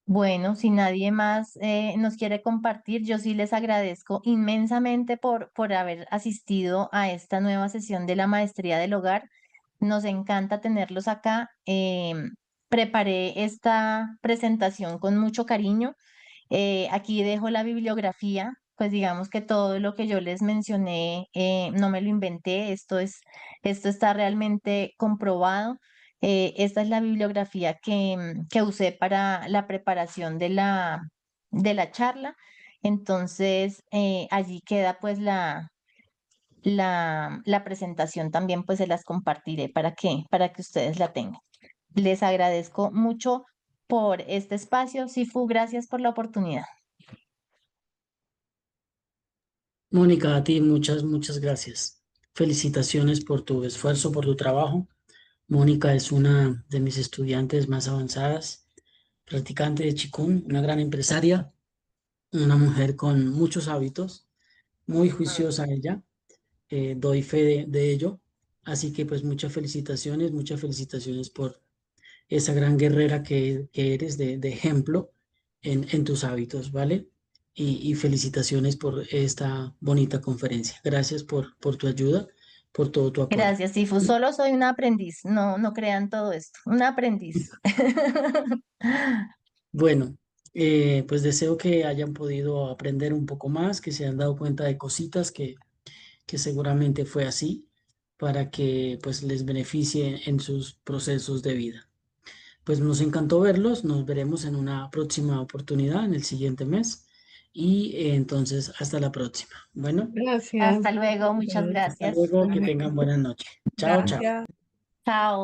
Bueno, si nadie más nos quiere compartir, yo sí les agradezco inmensamente por haber asistido a esta nueva sesión de la Maestría del Hogar. Nos encanta tenerlos acá. Preparé esta presentación con mucho cariño. Aquí dejo la bibliografía, pues digamos que todo lo que yo les mencioné no me lo inventé, esto está realmente comprobado. Esta es la bibliografía que usé para la preparación de la charla. Entonces, allí queda pues la presentación también, pues se las compartiré para que ustedes la tengan. Les agradezco mucho por este espacio. Sifu, gracias por la oportunidad. Mónica, a ti muchas, muchas gracias. Felicitaciones por tu esfuerzo, por tu trabajo. Mónica es una de mis estudiantes más avanzadas, practicante de Qigong, una gran empresaria, una mujer con muchos hábitos, muy juiciosa ella, doy fe de ello. Así que pues muchas felicitaciones por esa gran guerrera que eres de ejemplo en tus hábitos, ¿vale? Y felicitaciones por esta bonita conferencia. Gracias por tu ayuda, por todo tu apoyo. Gracias, Sifu. Solo soy una aprendiz. No, no crean todo esto. Una aprendiz. Bueno, pues deseo que hayan podido aprender un poco más, que se hayan dado cuenta de cositas que seguramente fue así, para que pues les beneficie en sus procesos de vida. Pues nos encantó verlos, nos veremos en una próxima oportunidad, en el siguiente mes, y entonces hasta la próxima. Bueno, Gracias. Hasta luego. Muchas hasta gracias. luego, que tengan buena noche. Chao, chao. Gracias. Chao.